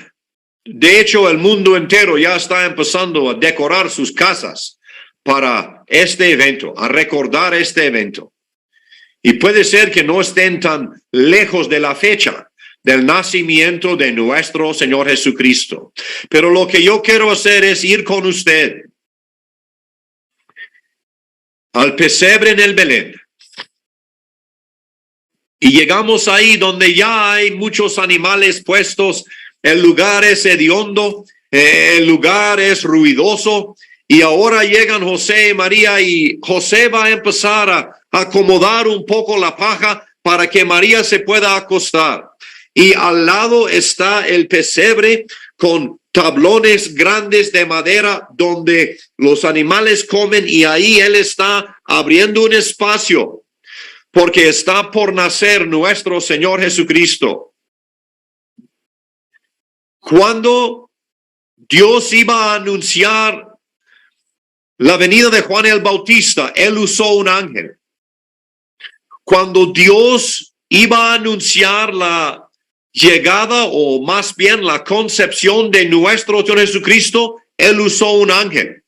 De hecho, el mundo entero ya está empezando a decorar sus casas para este evento, a recordar este evento. Y puede ser que no estén tan lejos de la fecha del nacimiento de nuestro Señor Jesucristo. Pero lo que yo quiero hacer es ir con usted al pesebre en el Belén. Y llegamos ahí donde ya hay muchos animales puestos. El lugar es hediondo, el lugar es ruidoso. Y ahora llegan José y María y José va a empezar a acomodar un poco la paja para que María se pueda acostar. Y al lado está el pesebre con tablones grandes de madera donde los animales comen, y ahí él está abriendo un espacio porque está por nacer nuestro Señor Jesucristo. Cuando Dios iba a anunciar la venida de Juan el Bautista, él usó un ángel. Cuando Dios iba a anunciar la llegada, o más bien la concepción de nuestro Señor Jesucristo, él usó un ángel.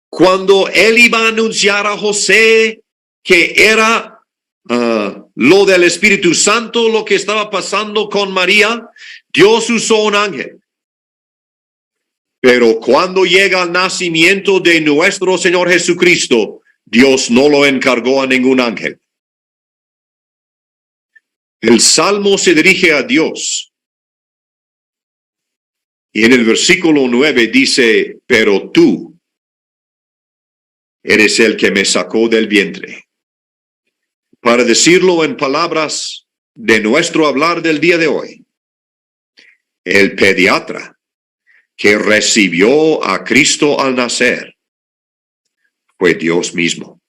Cuando él iba a anunciar a José que era lo del Espíritu Santo, lo que estaba pasando con María, Dios usó un ángel. Pero cuando llega el nacimiento de nuestro Señor Jesucristo, Dios no lo encargó a ningún ángel. El salmo se dirige a Dios. Y en el versículo 9 dice, pero tú eres el que me sacó del vientre. Para decirlo en palabras de nuestro hablar del día de hoy, el pediatra que recibió a Cristo al nacer fue Dios mismo.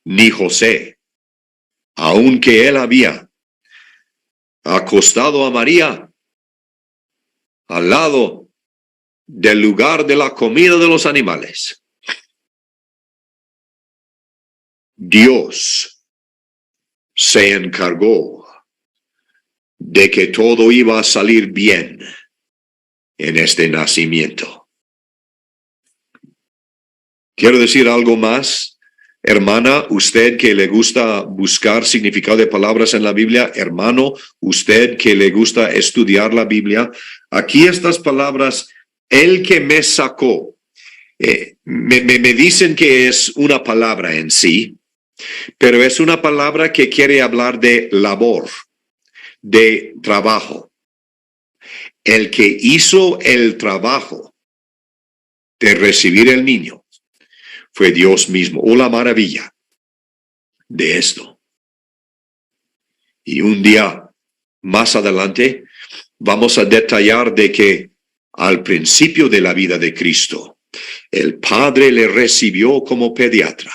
Ni José, aunque él había acostado a María al lado del lugar de la comida de los animales, Dios se encargó de que todo iba a salir bien en este nacimiento. Quiero decir algo más, hermana, usted que le gusta buscar significado de palabras en la Biblia, hermano, usted que le gusta estudiar la Biblia, aquí estas palabras, el que me sacó, me dicen que es una palabra en sí, pero es una palabra que quiere hablar de labor, de trabajo. El que hizo el trabajo de recibir el niño fue Dios mismo. Oh, la maravilla de esto. Y un día más adelante vamos a detallar de que al principio de la vida de Cristo, el Padre le recibió como pediatra.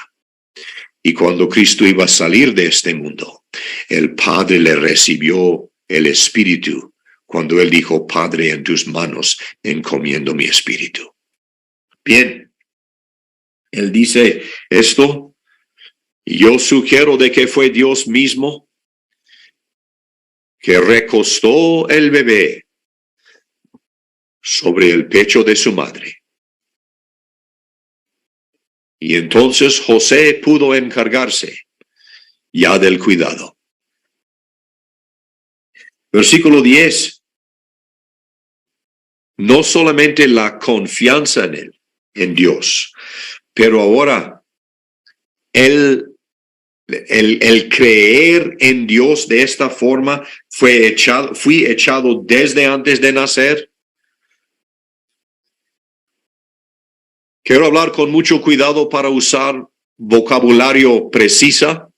Y cuando Cristo iba a salir de este mundo, el Padre le recibió el Espíritu cuando él dijo, Padre, en tus manos encomiendo mi espíritu. Bien, él dice esto, y yo sugiero de que fue Dios mismo que recostó el bebé sobre el pecho de su madre. Y entonces José pudo encargarse ya del cuidado. Versículo 10. No solamente la confianza en él, en Dios, pero ahora el creer en Dios de esta forma fui echado desde antes de nacer. Quiero hablar con mucho cuidado para usar vocabulario precisa.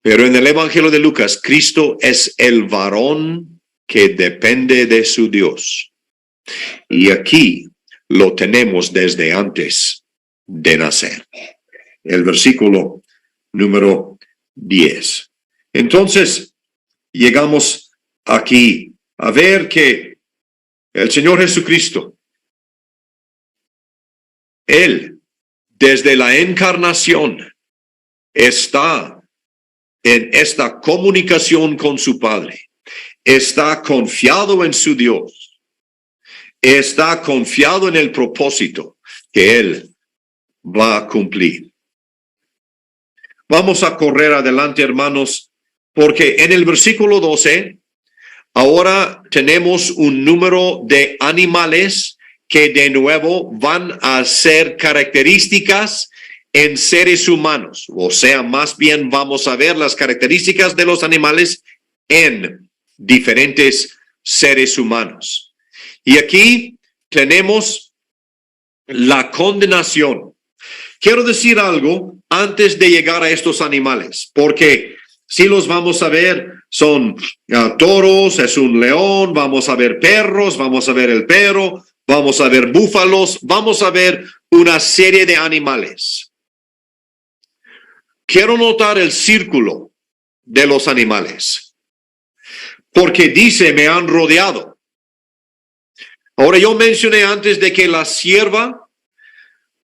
Pero en el Evangelio de Lucas, Cristo es el varón que depende de su Dios. Y aquí lo tenemos desde antes de nacer. El versículo número 10. Entonces, llegamos aquí a ver que el Señor Jesucristo, Él, desde la encarnación, está en esta comunicación con su Padre. Está confiado en su Dios. Está confiado en el propósito que Él va a cumplir. Vamos a correr adelante, hermanos, porque en el versículo 12, ahora tenemos un número de animales que de nuevo van a ser características en seres humanos. O sea, más bien vamos a ver las características de los animales en diferentes seres humanos. Y aquí tenemos la condenación. Quiero decir algo antes de llegar a estos animales, porque si los vamos a ver, son toros, es un león, vamos a ver perros, vamos a ver el perro, vamos a ver búfalos, vamos a ver una serie de animales. Quiero notar el círculo de los animales, porque dice, me han rodeado. Ahora, yo mencioné antes de que la cierva,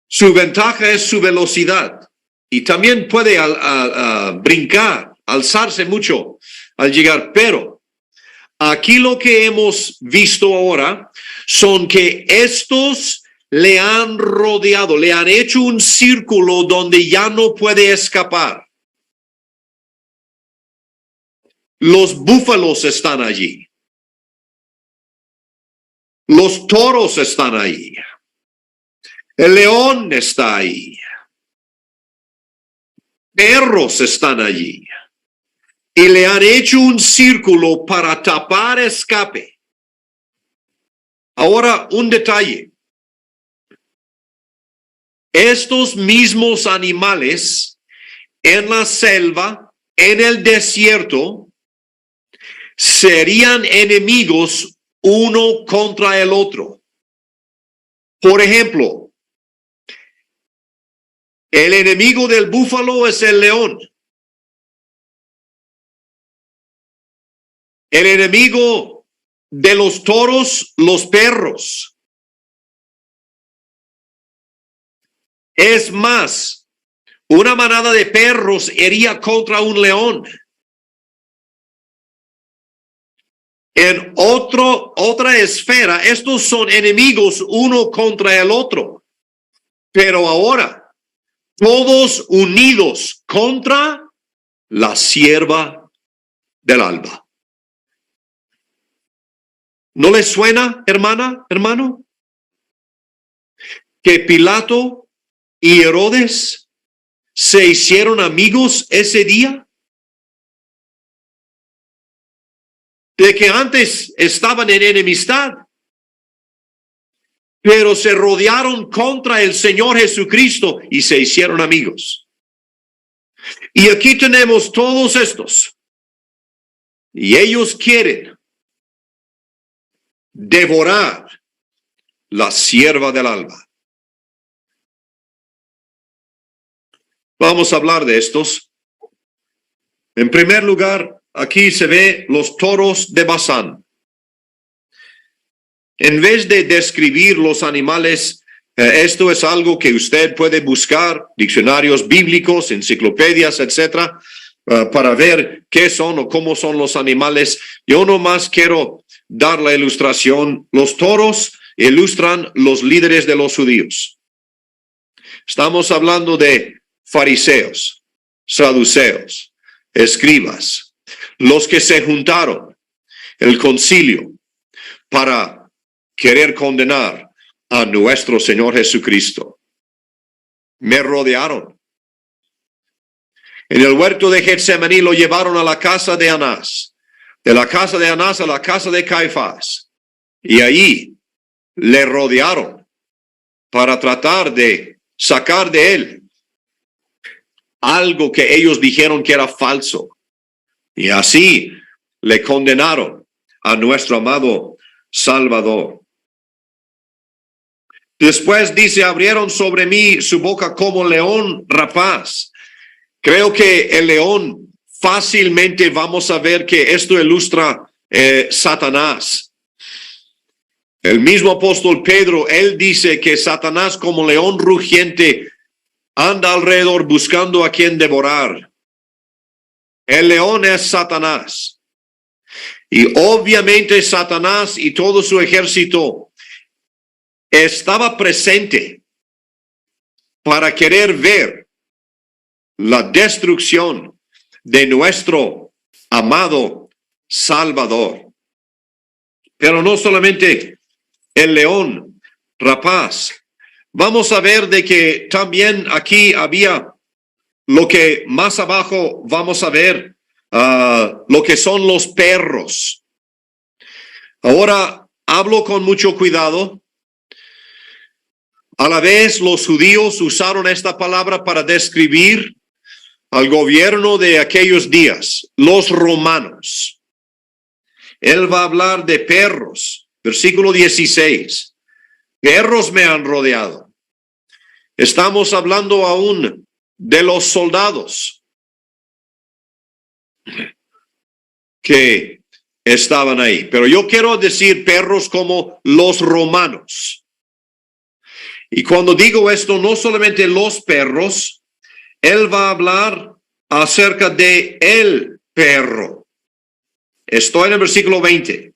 su ventaja es su velocidad y también puede brincar, alzarse mucho al llegar. Pero aquí lo que hemos visto ahora son que estos le han rodeado, le han hecho un círculo donde ya no puede escapar. Los búfalos están allí. Los toros están ahí. El león está ahí. Perros están allí. Y le han hecho un círculo para tapar escape. Ahora, un detalle. Estos mismos animales en la selva, en el desierto, serían enemigos uno contra el otro. Por ejemplo, el enemigo del búfalo es el león. El enemigo de los toros, los perros. Es más, una manada de perros iría contra un león. En otra esfera, estos son enemigos uno contra el otro. Pero ahora, todos unidos contra la sierva del alba. ¿No les suena, hermano? Que Pilato y Herodes se hicieron amigos ese día. De que antes estaban en enemistad, pero se rodearon contra el Señor Jesucristo y se hicieron amigos. Y aquí tenemos todos estos. Y ellos quieren devorar la sierva del alba. Vamos a hablar de estos. En primer lugar, aquí se ve los toros de Basán. En vez de describir los animales, esto es algo que usted puede buscar, diccionarios bíblicos, enciclopedias, etcétera, para ver qué son o cómo son los animales. Yo nomás quiero dar la ilustración. Los toros ilustran los líderes de los judíos. Estamos hablando de fariseos, saduceos, escribas, los que se juntaron, el concilio, para querer condenar a nuestro Señor Jesucristo. Me rodearon. En el huerto de Getsemaní lo llevaron a la casa de Anás, de la casa de Anás a la casa de Caifás, y allí le rodearon para tratar de sacar de él algo que ellos dijeron que era falso. Y así le condenaron a nuestro amado Salvador. Después dice, abrieron sobre mí su boca como león rapaz. Creo que el león fácilmente vamos a ver que esto ilustra Satanás. El mismo apóstol Pedro, él dice que Satanás como león rugiente anda alrededor buscando a quien devorar. El león es Satanás. Y obviamente Satanás y todo su ejército estaba presente para querer ver la destrucción de nuestro amado Salvador. Pero no solamente el león rapaz. Vamos a ver de que también aquí había lo que más abajo vamos a ver, lo que son los perros. Ahora hablo con mucho cuidado. A la vez los judíos usaron esta palabra para describir al gobierno de aquellos días, los romanos. Él va a hablar de perros, versículo 16. Perros me han rodeado. Estamos hablando aún de los soldados que estaban ahí. Pero yo quiero decir perros como los romanos. Y cuando digo esto, no solamente los perros, él va a hablar acerca de el perro. Estoy en el versículo 20.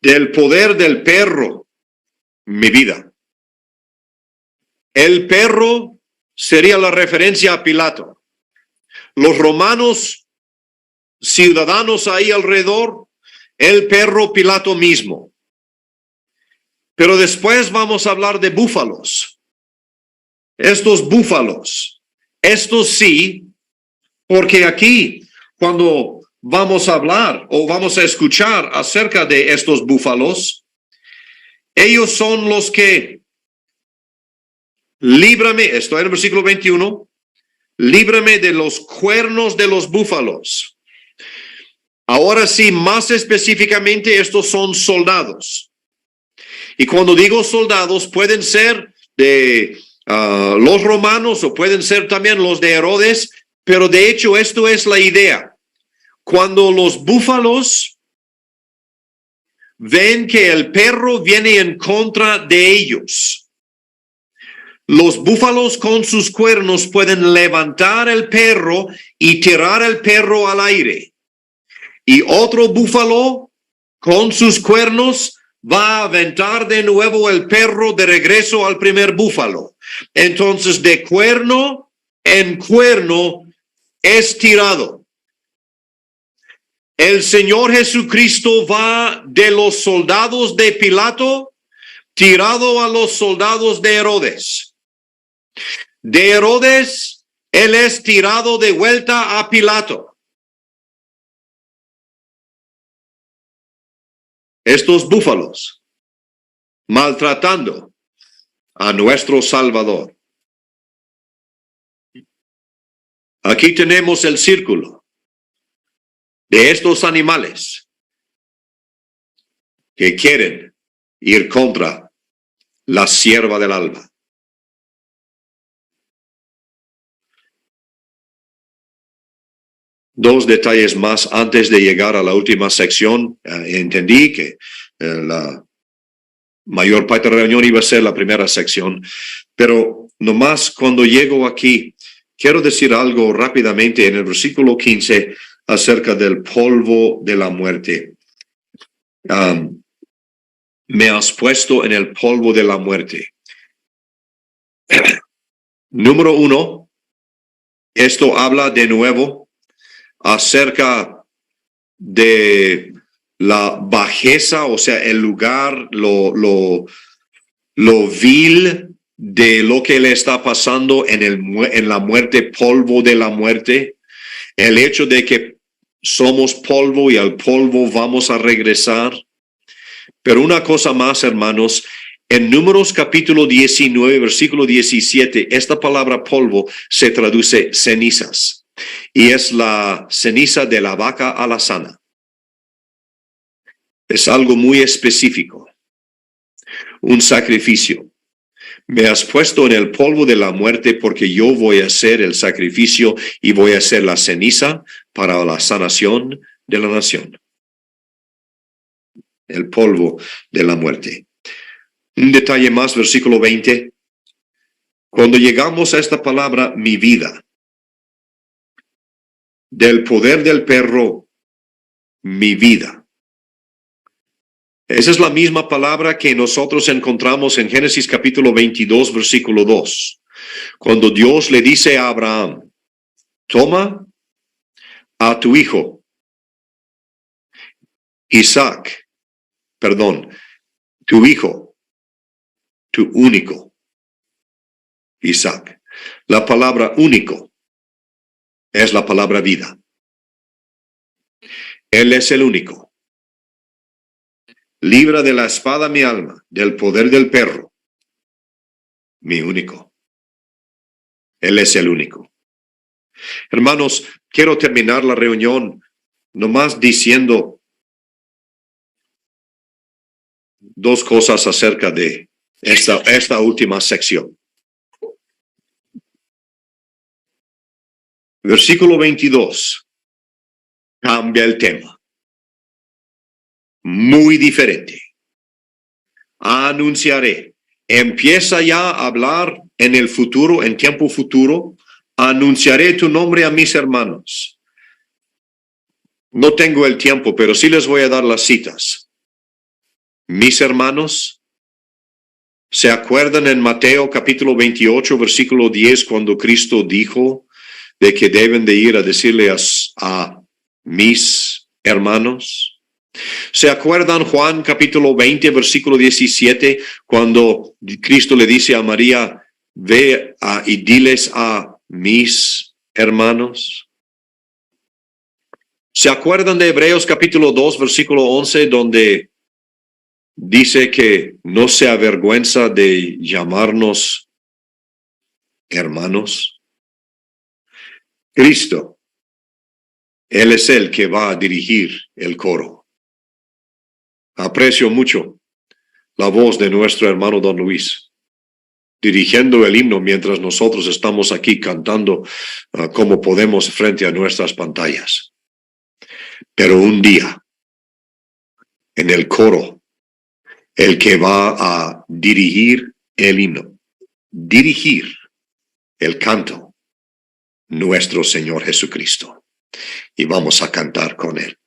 Del poder del perro, mi vida. El perro sería la referencia a Pilato. Los romanos ciudadanos ahí alrededor, el perro Pilato mismo. Pero después vamos a hablar de búfalos. Estos búfalos, estos sí, porque aquí cuando vamos a hablar o vamos a escuchar acerca de estos búfalos, ellos son los que líbrame, estoy en el versículo 21, líbrame de los cuernos de los búfalos. Ahora sí, más específicamente, estos son soldados. Y cuando digo soldados, pueden ser de los romanos o pueden ser también los de Herodes, pero de hecho esto es la idea. Cuando los búfalos ven que el perro viene en contra de ellos, los búfalos con sus cuernos pueden levantar el perro y tirar el perro al aire. Y otro búfalo con sus cuernos va a aventar de nuevo el perro de regreso al primer búfalo. Entonces, de cuerno en cuerno es tirado. El Señor Jesucristo va de los soldados de Pilato tirado a los soldados de Herodes. De Herodes, él es tirado de vuelta a Pilato. Estos búfalos maltratando a nuestro Salvador. Aquí tenemos el círculo de estos animales que quieren ir contra la sierva del alba. Dos detalles más antes de llegar a la última sección. Entendí que la mayor parte de la reunión iba a ser la primera sección, pero nomás cuando llego aquí, quiero decir algo rápidamente en el versículo 15 acerca del polvo de la muerte. Me has puesto en el polvo de la muerte. Número 1, esto habla de nuevo acerca de la bajeza, o sea, el lugar, lo vil de lo que le está pasando en la muerte, polvo de la muerte. El hecho de que somos polvo y al polvo vamos a regresar. Pero una cosa más, hermanos, en Números capítulo 19, versículo 17, esta palabra polvo se traduce cenizas. Y es la ceniza de la vaca alazana. Es algo muy específico. Un sacrificio. Me has puesto en el polvo de la muerte porque yo voy a hacer el sacrificio y voy a hacer la ceniza para la sanación de la nación. El polvo de la muerte. Un detalle más, versículo 20. Cuando llegamos a esta palabra, mi vida, del poder del perro, mi vida. Esa es la misma palabra que nosotros encontramos en Génesis capítulo 22, versículo 2. Cuando Dios le dice a Abraham, toma a tu hijo, tu hijo, tu único, Isaac. La palabra único es la palabra vida. Él es el único. Libra de la espada mi alma, del poder del perro, mi único. Él es el único. Hermanos, quiero terminar la reunión nomás diciendo dos cosas acerca de esta última sección. Versículo 22 cambia el tema. Muy diferente. Anunciaré. Empieza ya a hablar en el futuro, en tiempo futuro. Anunciaré tu nombre a mis hermanos. No tengo el tiempo, pero sí les voy a dar las citas. Mis hermanos, ¿se acuerdan en Mateo capítulo 28, versículo 10, cuando Cristo dijo de que deben de ir a decirle a mis hermanos. ¿Se acuerdan Juan capítulo 20, versículo 17, cuando Cristo le dice a María, ve y diles a mis hermanos? ¿Se acuerdan de Hebreos capítulo 2, versículo 11, donde dice que no se avergüenza de llamarnos hermanos? Cristo, Él es el que va a dirigir el coro. Aprecio mucho la voz de nuestro hermano Don Luis, dirigiendo el himno mientras nosotros estamos aquí cantando como podemos frente a nuestras pantallas. Pero un día, en el coro, el que va a dirigir el himno, dirigir el canto, nuestro Señor Jesucristo. Y vamos a cantar con Él.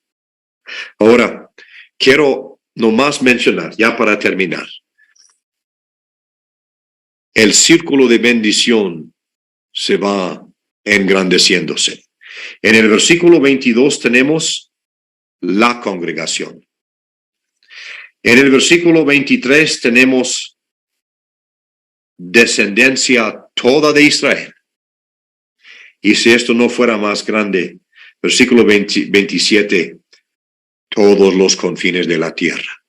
Ahora, quiero nomás mencionar, ya para terminar, el círculo de bendición se va engrandeciéndose. En el versículo 22 tenemos la congregación. En el versículo 23 tenemos descendencia toda de Israel. Y si esto no fuera más grande, versículo 27, todos los confines de la tierra.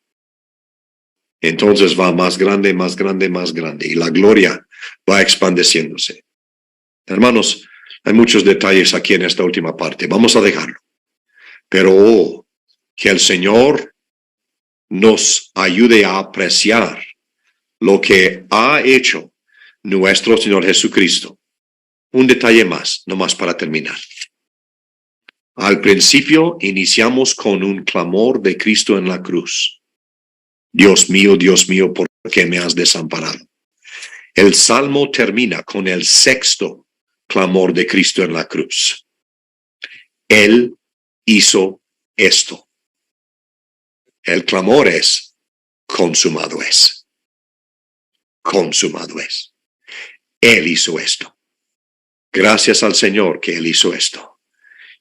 Entonces va más grande, más grande, más grande. Y la gloria va expandeciéndose. Hermanos, hay muchos detalles aquí en esta última parte. Vamos a dejarlo. Pero que el Señor nos ayude a apreciar lo que ha hecho nuestro Señor Jesucristo. Un detalle más, nomás para terminar. Al principio iniciamos con un clamor de Cristo en la cruz. Dios mío, ¿por qué me has desamparado? El Salmo termina con el sexto clamor de Cristo en la cruz. Él hizo esto. El clamor es, consumado es. Consumado es. Él hizo esto. Gracias al Señor que Él hizo esto.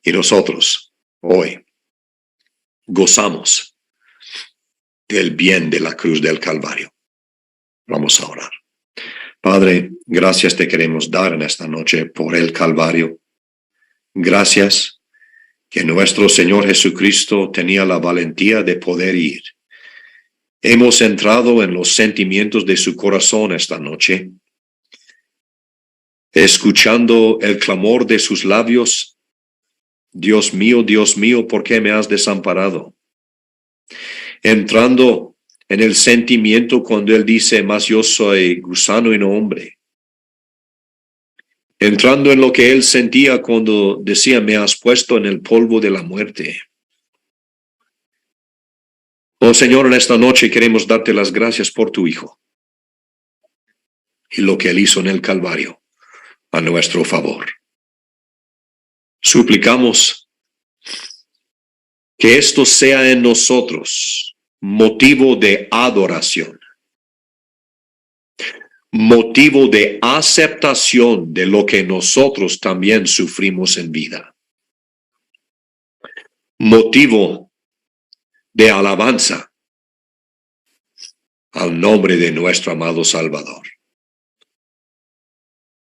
Y nosotros hoy gozamos del bien de la cruz del Calvario. Vamos a orar. Padre, gracias te queremos dar en esta noche por el Calvario. Gracias que nuestro Señor Jesucristo tenía la valentía de poder ir. Hemos entrado en los sentimientos de su corazón esta noche, escuchando el clamor de sus labios. Dios mío, ¿por qué me has desamparado? Entrando en el sentimiento cuando Él dice, mas yo soy gusano y no hombre. Entrando en lo que Él sentía cuando decía, me has puesto en el polvo de la muerte. Oh Señor, en esta noche queremos darte las gracias por tu Hijo y lo que Él hizo en el Calvario a nuestro favor. Suplicamos que esto sea en nosotros motivo de adoración, motivo de aceptación de lo que nosotros también sufrimos en vida, motivo de alabanza al nombre de nuestro amado Salvador.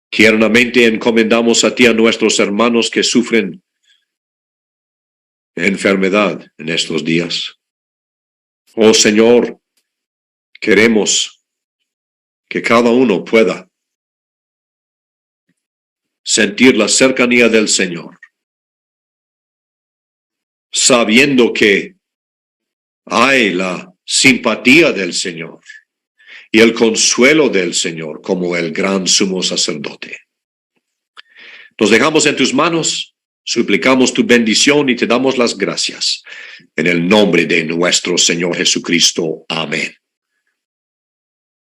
Tiernamente encomendamos a ti a nuestros hermanos que sufren enfermedad en estos días. Oh Señor, queremos que cada uno pueda sentir la cercanía del Señor, sabiendo que hay la simpatía del Señor y el consuelo del Señor como el gran sumo sacerdote. Nos dejamos en tus manos, suplicamos tu bendición y te damos las gracias. En el nombre de nuestro Señor Jesucristo. Amén.